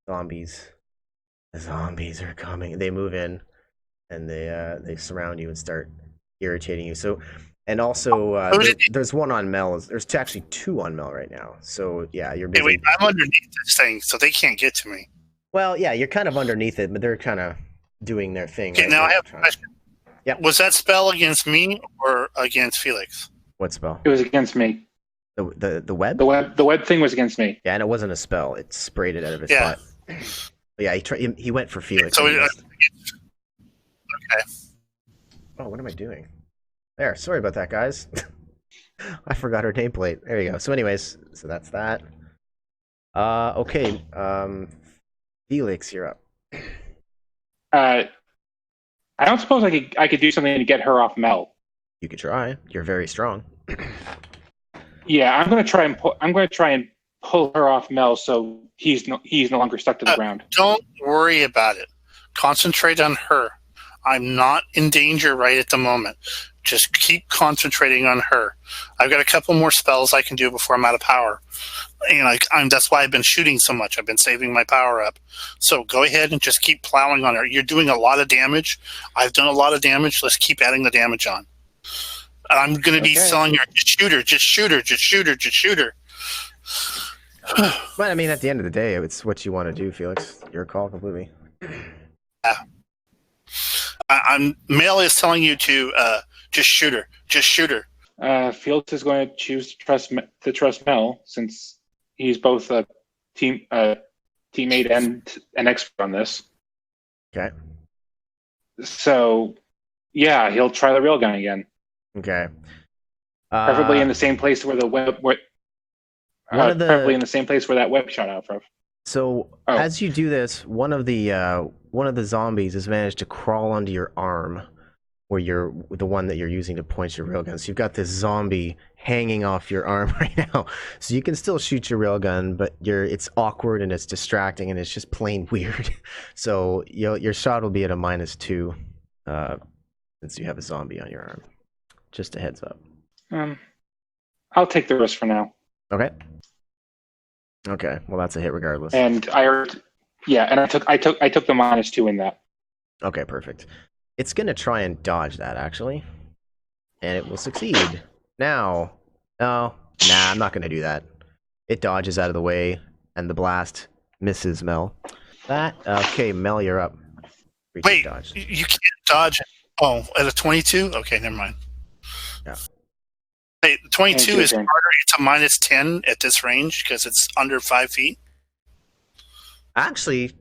zombies, the zombies are coming. They move in and they surround you and start irritating you. So, and also there's one on Mel. There's actually 2 on Mel right now. So yeah, you're busy. Hey, wait, I'm underneath this thing, so they can't get to me. Well, yeah, you're kind of underneath it, but they're kind of doing their thing. Okay, right? now I They're have a trying- question. Yep. Was that spell against me or against Felix? What spell? It was against me. The web? The web thing was against me. Yeah, and it wasn't a spell. It sprayed it out of his Yeah. butt. But yeah, he went for Felix. So and he it, missed. okay. Oh, what am I doing? There. Sorry about that, guys. I forgot her nameplate. There you go. So, anyways, so that's that. Okay. Felix, you're up. I don't suppose I could do something to get her off Mel. You could try. You're very strong. Yeah, I'm gonna try and pull her off Mel so he's no longer stuck to the ground. Don't worry about it. Concentrate on her. I'm not in danger right at the moment. Just keep concentrating on her. I've got a couple more spells I can do before I'm out of power. And that's why I've been shooting so much. I've been saving my power up. So go ahead and just keep plowing on her. You're doing a lot of damage. I've done a lot of damage. Let's keep adding the damage on. I'm going to be telling her, just shoot her, just shoot her, just shoot her, just shoot her. But I mean, at the end of the day, it's what you want to do, Felix. Your call completely. Yeah. Mel is telling you to just shoot her, just shoot her. Felix is going to choose to trust Mel since he's both a teammate and an expert on this. Okay. So, yeah, he'll try the railgun again. Okay. Preferably in the same place where the web. Preferably in the same place where that web shot out from. So as you do this, one of the zombies has managed to crawl onto your arm, where you're the one that you're using to point your railgun. So you've got this zombie hanging off your arm right now. So you can still shoot your railgun, but it's awkward and it's distracting and it's just plain weird. So your shot will be at a -2, since you have a zombie on your arm. Just a heads up. I'll take the risk for now. Okay. Okay. Well, that's a hit regardless. And I took the -2 in that. Okay, perfect. It's gonna try and dodge that actually, and it will succeed. Now, no, nah, I'm not gonna do that. It dodges out of the way, and the blast misses Mel. Okay, Mel, you're up. Wait, dodge. You can't dodge. Oh, at a 22? Okay, never mind. Yeah. Hey, 22 is turn. harder. It's a -10 at this range because it's under 5 feet. Actually,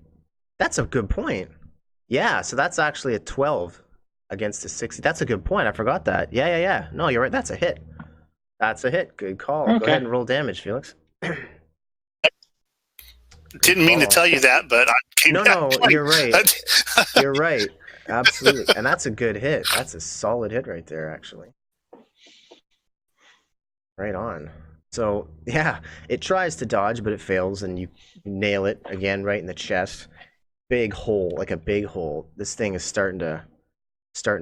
that's a good point. Yeah, so that's actually a 12 against a 60. That's a good point. I forgot that. Yeah. No, you're right. That's a hit. That's a hit. Good call. Okay. Go ahead and roll damage, Felix. Didn't mean to tell you that, but I came No, down to you're right. You're right. Absolutely. And that's a good hit. That's a solid hit right there, actually. Right on. So, yeah, it tries to dodge, but it fails, and you nail it again right in the chest. Big hole, like a big hole. This thing is starting to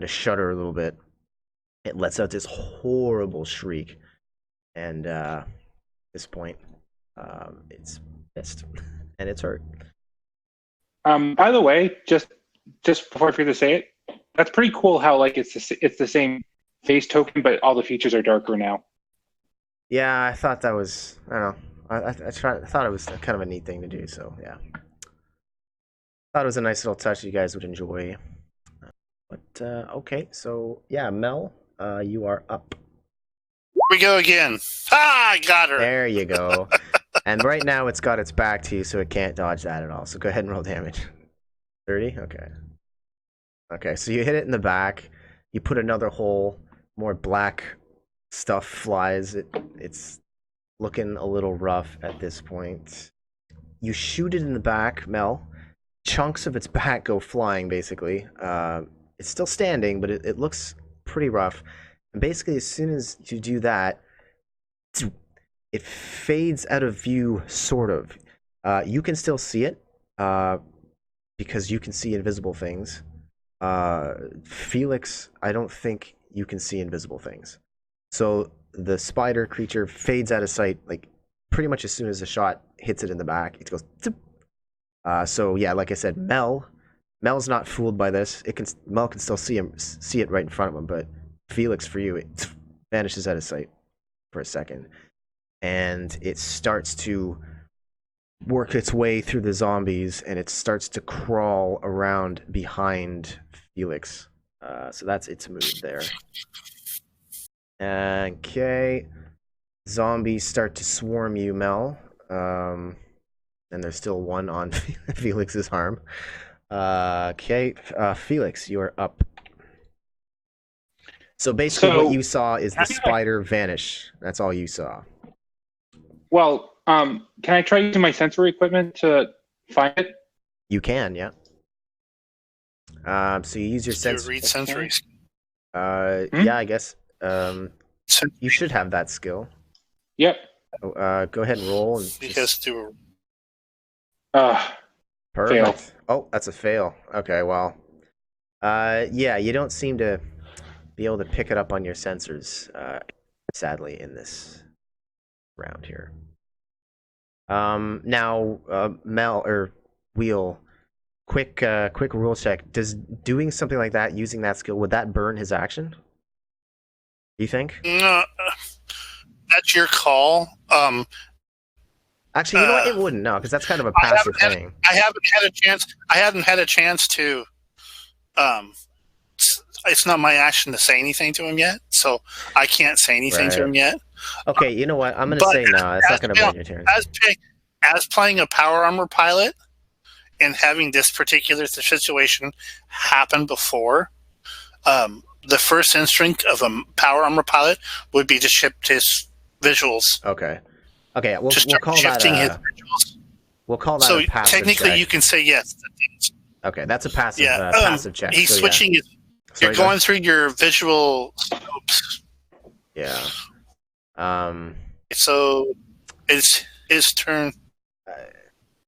shudder a little bit. It lets out this horrible shriek, and at this point, it's pissed and it's hurt. By the way, just before I forget to say it, that's pretty cool. How like it's the same face token, but all the features are darker now. Yeah, I thought that was, I don't know. I thought it was kind of a neat thing to do. So yeah. Thought it was a nice little touch you guys would enjoy. But okay, so yeah, Mel, you are up. we go again. Ah, I got her. There you go. And right now it's got its back to you, so it can't dodge that at all. So go ahead and roll damage. 30? Okay. Okay, so you hit it in the back. You put another hole. More black stuff flies. It's looking a little rough at this point. You shoot it in the back, Mel. Chunks of its back go flying, basically. It's still standing, but it looks pretty rough. And basically, as soon as you do that, it fades out of view, sort of. You can still see it, because you can see invisible things. Felix, I don't think you can see invisible things. So the spider creature fades out of sight, like, pretty much as soon as the shot hits it in the back. It goes... so yeah, like I said, Mel's not fooled by this. Mel can still see it right in front of him, but Felix, for you, it vanishes out of sight for a second, and it starts to work its way through the zombies, and it starts to crawl around behind Felix. So that's its move there. Okay, zombies start to swarm you, Mel. And there's still one on Felix's arm. Okay, Felix, you are up. So basically, what you saw is the spider vanish. That's all you saw. Well, can I try using my sensory equipment to find it? You can, yeah. So you use your sense. Read sensories. Yeah, I guess. You should have that skill. Yep. Go ahead and roll. And because to. Perfect. Fail. Oh, that's a fail. Okay, well. Yeah, you don't seem to be able to pick it up on your sensors, sadly, in this round here. Now, Mel or Wheel, quick rule check. Does doing something like that, using that skill, would that burn his action? Do you think? No, that's your call. Actually, you know what? It wouldn't, no, because that's kind of a passive thing. I haven't had a chance to. It's not my action to say anything to him yet, so I can't say anything to him yet. Okay, you know what? I'm going to say no. It's not going to burn your turn. As playing a power armor pilot and having this particular situation happen before, the first instinct of a power armor pilot would be to shift his visuals. Okay. Okay, we'll call that his visuals. We'll call that a passive technically check. You can say yes. Okay, that's a passive passive check. He's switching his... You're going through your visual scopes. Yeah. So it's his turn.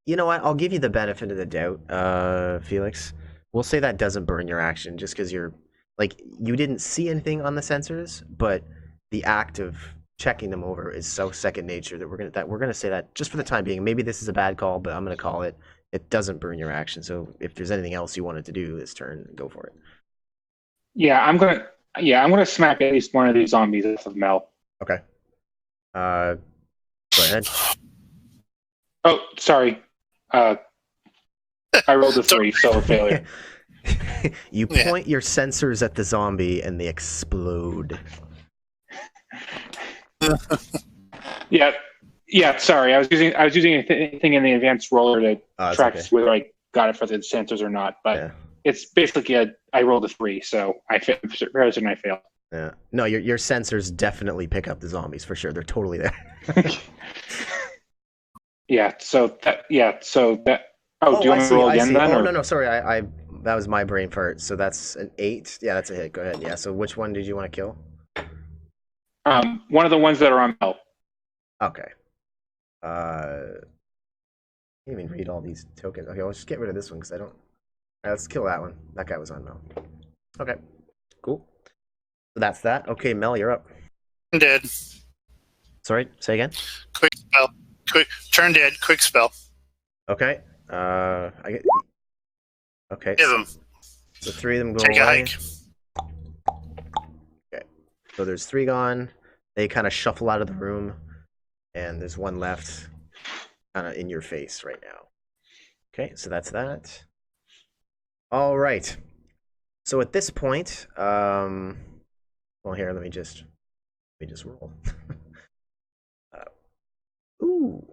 You know what? I'll give you the benefit of the doubt, Felix. We'll say that doesn't burn your action, just because you're like you didn't see anything on the sensors, but the act of checking them over is so second nature that we're gonna say that just for the time being. Maybe this is a bad call, but I'm gonna call it. It doesn't burn your action. So if there's anything else you wanted to do this turn, go for it. Yeah, I'm gonna smack at least one of these zombies off of Mel. Okay. Go ahead. Oh, sorry. I rolled a 3, so a failure. You point your sensors at the zombie and they explode. Yeah. Sorry, I was using a thing in the advanced roller to track whether I got it for the sensors or not. But it's basically I rolled a 3, so I failed. I failed. Yeah. No, your sensors definitely pick up the zombies for sure. They're totally there. So that. Oh, do you want me to roll again then? Oh, no, sorry. I that was my brain fart. So that's an 8. Yeah, that's a hit. Go ahead. Yeah. So which one did you want to kill? One of the ones that are on Mel. Okay. I can't even read all these tokens. Okay, let's just get rid of this one because I don't. All right, let's kill that one. That guy was on Mel. Okay. Cool. So that's that. Okay, Mel, you're up. I'm dead. Sorry, say again? Quick spell. Turn dead. Quick spell. Okay. Okay. Give them. So 3 of them go Take away. a hike. Okay. So there's 3 gone. They kind of shuffle out of the room, and there's 1 left, kind of in your face right now. Okay, so that's that. All right. So at this point, well, here, let me just Let me just roll. Ooh.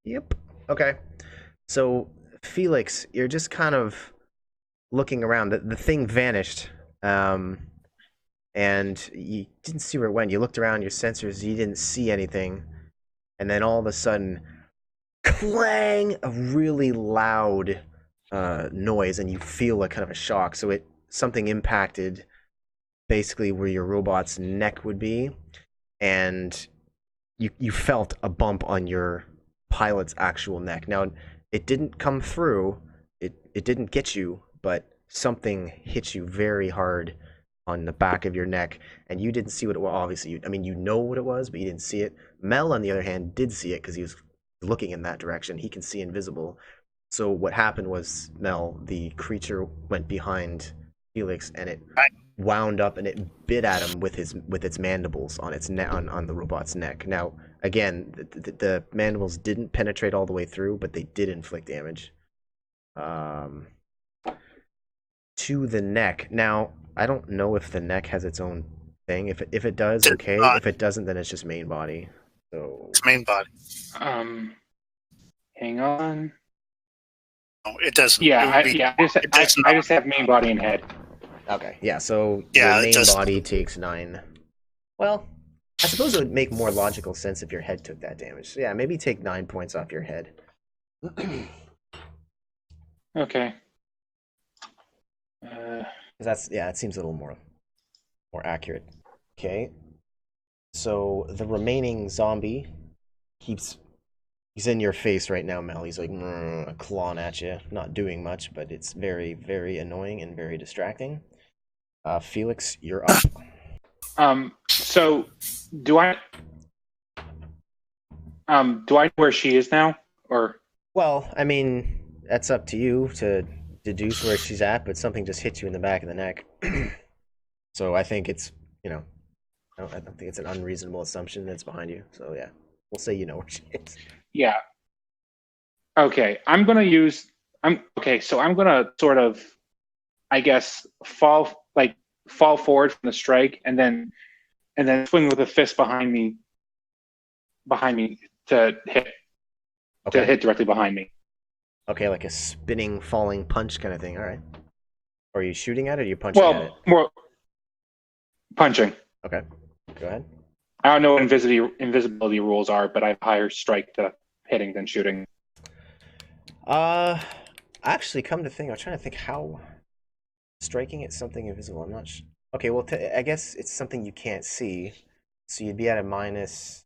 Yep. Okay. So Felix, you're just kind of looking around. The thing vanished, and you didn't see where it went. You looked around your sensors, you didn't see anything, and then all of a sudden, clang! A really loud noise, and you feel a kind of a shock. So something impacted basically where your robot's neck would be, and you felt a bump on your pilot's actual neck. Now, it didn't come through, it didn't get you, but something hit you very hard on the back of your neck, and you didn't see what it was. Obviously, you know what it was, but you didn't see it. Mel, on the other hand, did see it because he was looking in that direction. He can see invisible. So what happened was, Mel, the creature went behind Felix, and it wound up and it bit at him with its mandibles on its on the robot's neck. Now, again, the mandibles didn't penetrate all the way through, but they did inflict damage to the neck. Now, I don't know if the neck has its own thing. If it does, okay. If it doesn't, then it's just main body. So it's main body. Hang on. No, it doesn't. Yeah, I just have main body and head. Okay, yeah. So yeah, your main body takes 9. Well, I suppose it would make more logical sense if your head took that damage. So yeah, maybe take 9 points off your head. Okay. That's it seems a little more accurate. Okay. So the remaining zombie he's in your face right now, Mel. He's like clawing at you, not doing much, but it's very, very annoying and very distracting. Felix, you're up. So do I know where she is now, or? Well, I mean, that's up to you to deduce where she's at, but something just hit you in the back of the neck. So I think it's, I don't think it's an unreasonable assumption that it's behind you. So yeah, we'll say you know where she is. Yeah. Okay, I'm gonna sort of, I guess, fall forward from the strike, and then swing with a fist behind me to hit directly behind me. Okay, like a spinning, falling punch kind of thing. All right. Or are you shooting at it, or are you punching at it? Well, more punching. Okay, go ahead. I don't know what invisibility rules are, but I have higher strike to hitting than shooting. Actually, come to think, I'm trying to think how striking it's something invisible. I'm not sure. Okay, well, I guess it's something you can't see, so you'd be at a minus.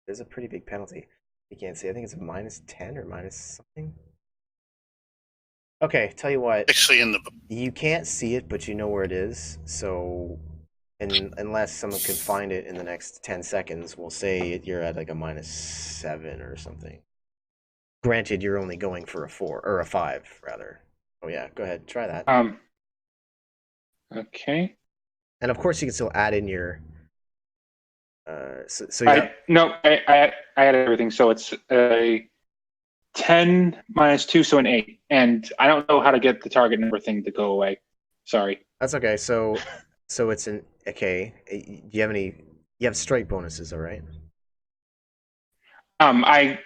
There's a pretty big penalty. You can't see. I think it's a -10 or minus something. Okay, tell you what. Actually, in the you can't see it, but you know where it is. So, unless someone can find it in the next 10 seconds, we'll say you're at like a -7 or something. Granted, you're only going for a 4 or a 5 rather. Oh yeah, go ahead, try that. Okay. And of course, you can still add in your. I added everything, so it's a 10 -2, so an 8. And I don't know how to get the target number thing to go away. Sorry. That's okay. So it's an okay. Do you have any? You have strike bonuses, all right? My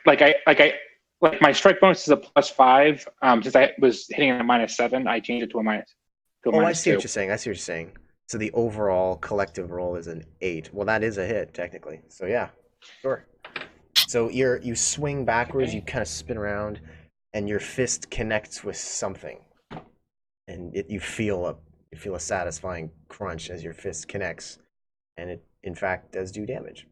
strike bonus is a +5. Since I was hitting a -7, I changed it to a minus. I see what you're saying. I see what you're saying. So the overall collective roll is an 8. Well, that is a hit technically. So yeah, sure. So you swing backwards, you kind of spin around, and your fist connects with something, and you feel a satisfying crunch as your fist connects, and it in fact does do damage.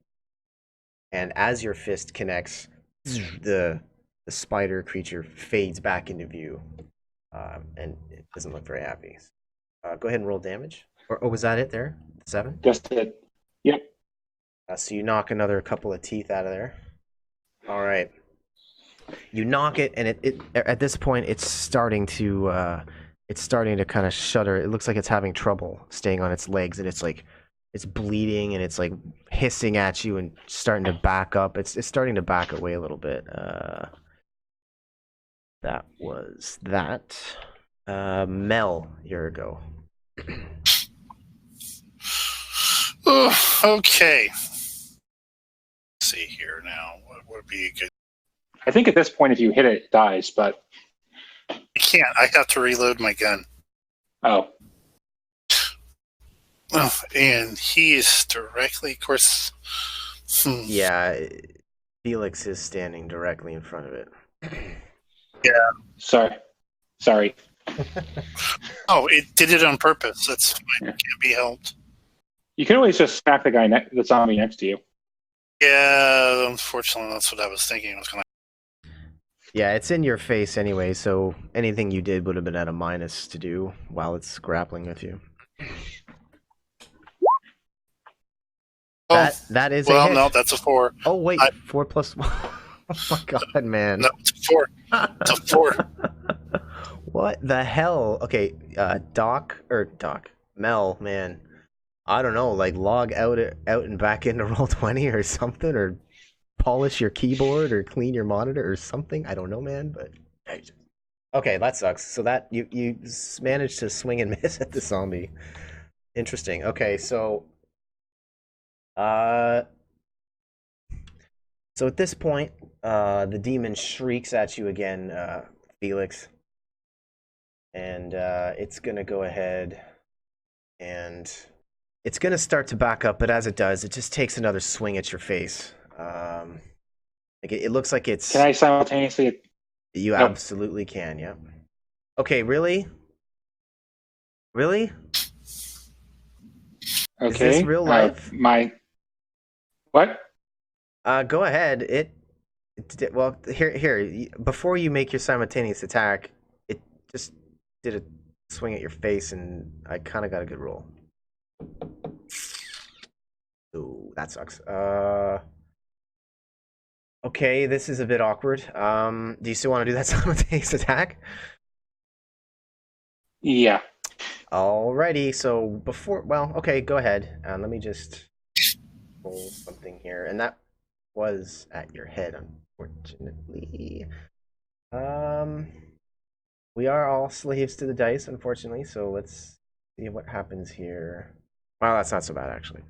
And as your fist connects, the spider creature fades back into view, and it doesn't look very happy. Go ahead and roll damage. Or was that it there? 7? Just it. Yep. So you knock another couple of teeth out of there. All right. You knock it, and it at this point it's starting to kind of shudder. It looks like it's having trouble staying on its legs, and it's bleeding, and it's like hissing at you and starting to back up. It's starting to back away a little bit. That was that. Mel, here we go. Okay. Let's see here now. What would be a good? I think at this point, if you hit it, it dies. But I can't. I have to reload my gun. oh, Oh, and he is directly, of course. Yeah, Felix is standing directly in front of it. Yeah. sorry. Oh, it did it on purpose. That's fine. Yeah. Can't be helped. You can always just smack the zombie next to you. Yeah, unfortunately, that's what I was thinking was going to. Yeah, it's in your face anyway, so anything you did would have been at a minus to do while it's grappling with you. Oh, that is well, a hit. no, that's a 4. Oh wait, 4 plus 1. Oh my god, man. No, it's a 4. It's a 4. What the hell? Okay, Mel, man. I don't know, like log out and back into Roll20 or something, or polish your keyboard or clean your monitor or something. I don't know, man, but okay, that sucks. So that you managed to swing and miss at the zombie. Interesting. Okay, so so at this point, the demon shrieks at you again, Felix. And it's going to go ahead and it's going to start to back up, but as it does, it just takes another swing at your face. Like it looks like it's... Can I simultaneously... You absolutely can, yeah. Okay, really? Really? Okay. Is this real life? What? Go ahead. Well, here. Before you make your simultaneous attack, it just did a swing at your face, and I kind of got a good roll. Ooh, that sucks. Okay, this is a bit awkward. Do you still want to do that simultaneous attack? Yeah. Alrighty, so okay, go ahead. Let me just roll something here, and that was at your head, unfortunately. We are all slaves to the dice, unfortunately, so let's see what happens here. Well, that's not so bad, actually.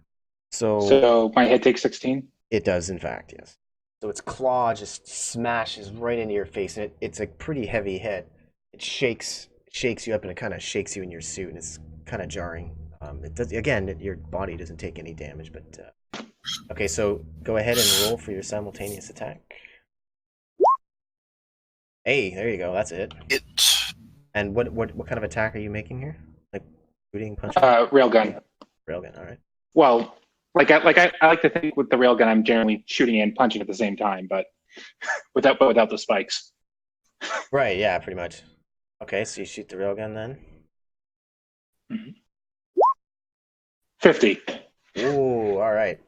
So my head takes 16? It does, in fact, yes. So its claw just smashes right into your face, and it's a pretty heavy hit. It shakes you up, and it kind of shakes you in your suit, and it's kind of jarring. It does, again, your body doesn't take any damage, but... Okay, so go ahead and roll for your simultaneous attack. Hey, there you go. That's it. And what kind of attack are you making here? Like shooting, punching? Railgun. Railgun. All right. Well, I like to think with the railgun I'm generally shooting and punching at the same time, but without the spikes. Right. Yeah. Pretty much. Okay, so you shoot the railgun then. Mm-hmm. 50. Ooh. All right.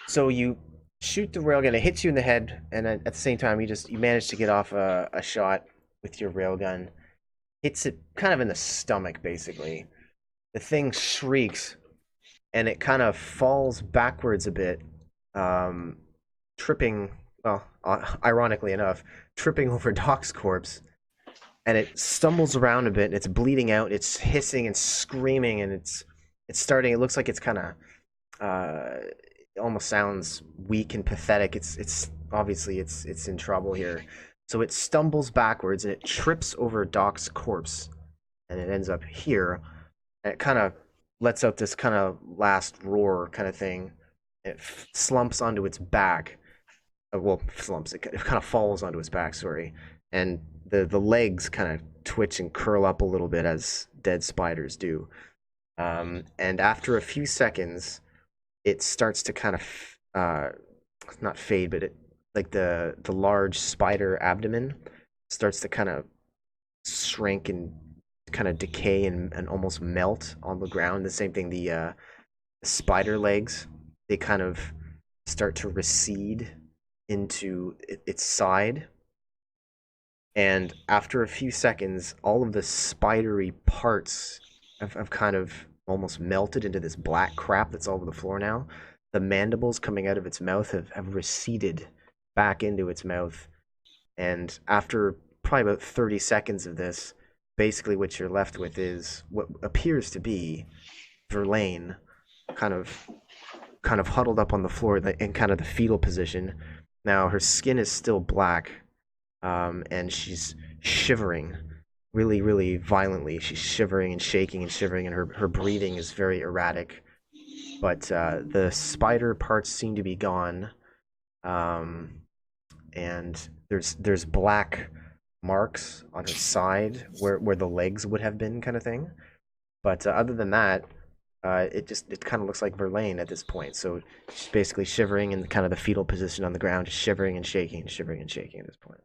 So you shoot the railgun. It hits you in the head, and at the same time, you manage to get off a shot with your railgun. Hits it kind of in the stomach, basically. The thing shrieks, and it kind of falls backwards a bit, tripping. Well, ironically enough, tripping over Doc's corpse, and it stumbles around a bit. And it's bleeding out. It's hissing and screaming, and it's starting. It looks like it's kind of. It almost sounds weak and pathetic. It's obviously it's in trouble here. So it stumbles backwards and it trips over Doc's corpse, and it ends up here. And it kind of lets out this kind of last roar kind of thing. It slumps onto its back. Slumps. It kind of falls onto its back. Sorry, and the legs kind of twitch and curl up a little bit as dead spiders do. And after a few seconds, it starts to kind of not fade, but the large spider abdomen starts to kind of shrink and kind of decay and almost melt on the ground. The same thing, the spider legs, they kind of start to recede into its side. And after a few seconds, all of the spidery parts have kind of almost melted into this black crap that's all over the floor now. The mandibles coming out of its mouth have receded back into its mouth. And after probably about 30 seconds of this, basically what you're left with is what appears to be Verlaine kind of kind of huddled up on the floor in kind of the fetal position. Now her skin is still black, and she's shivering really, really violently. She's shivering and shaking and shivering, and her breathing is very erratic. But the spider parts seem to be gone, and there's black marks on her side where the legs would have been, kind of thing. But other than that, it kind of looks like Verlaine at this point. So she's basically shivering in kind of the fetal position on the ground, just shivering and shaking at this point.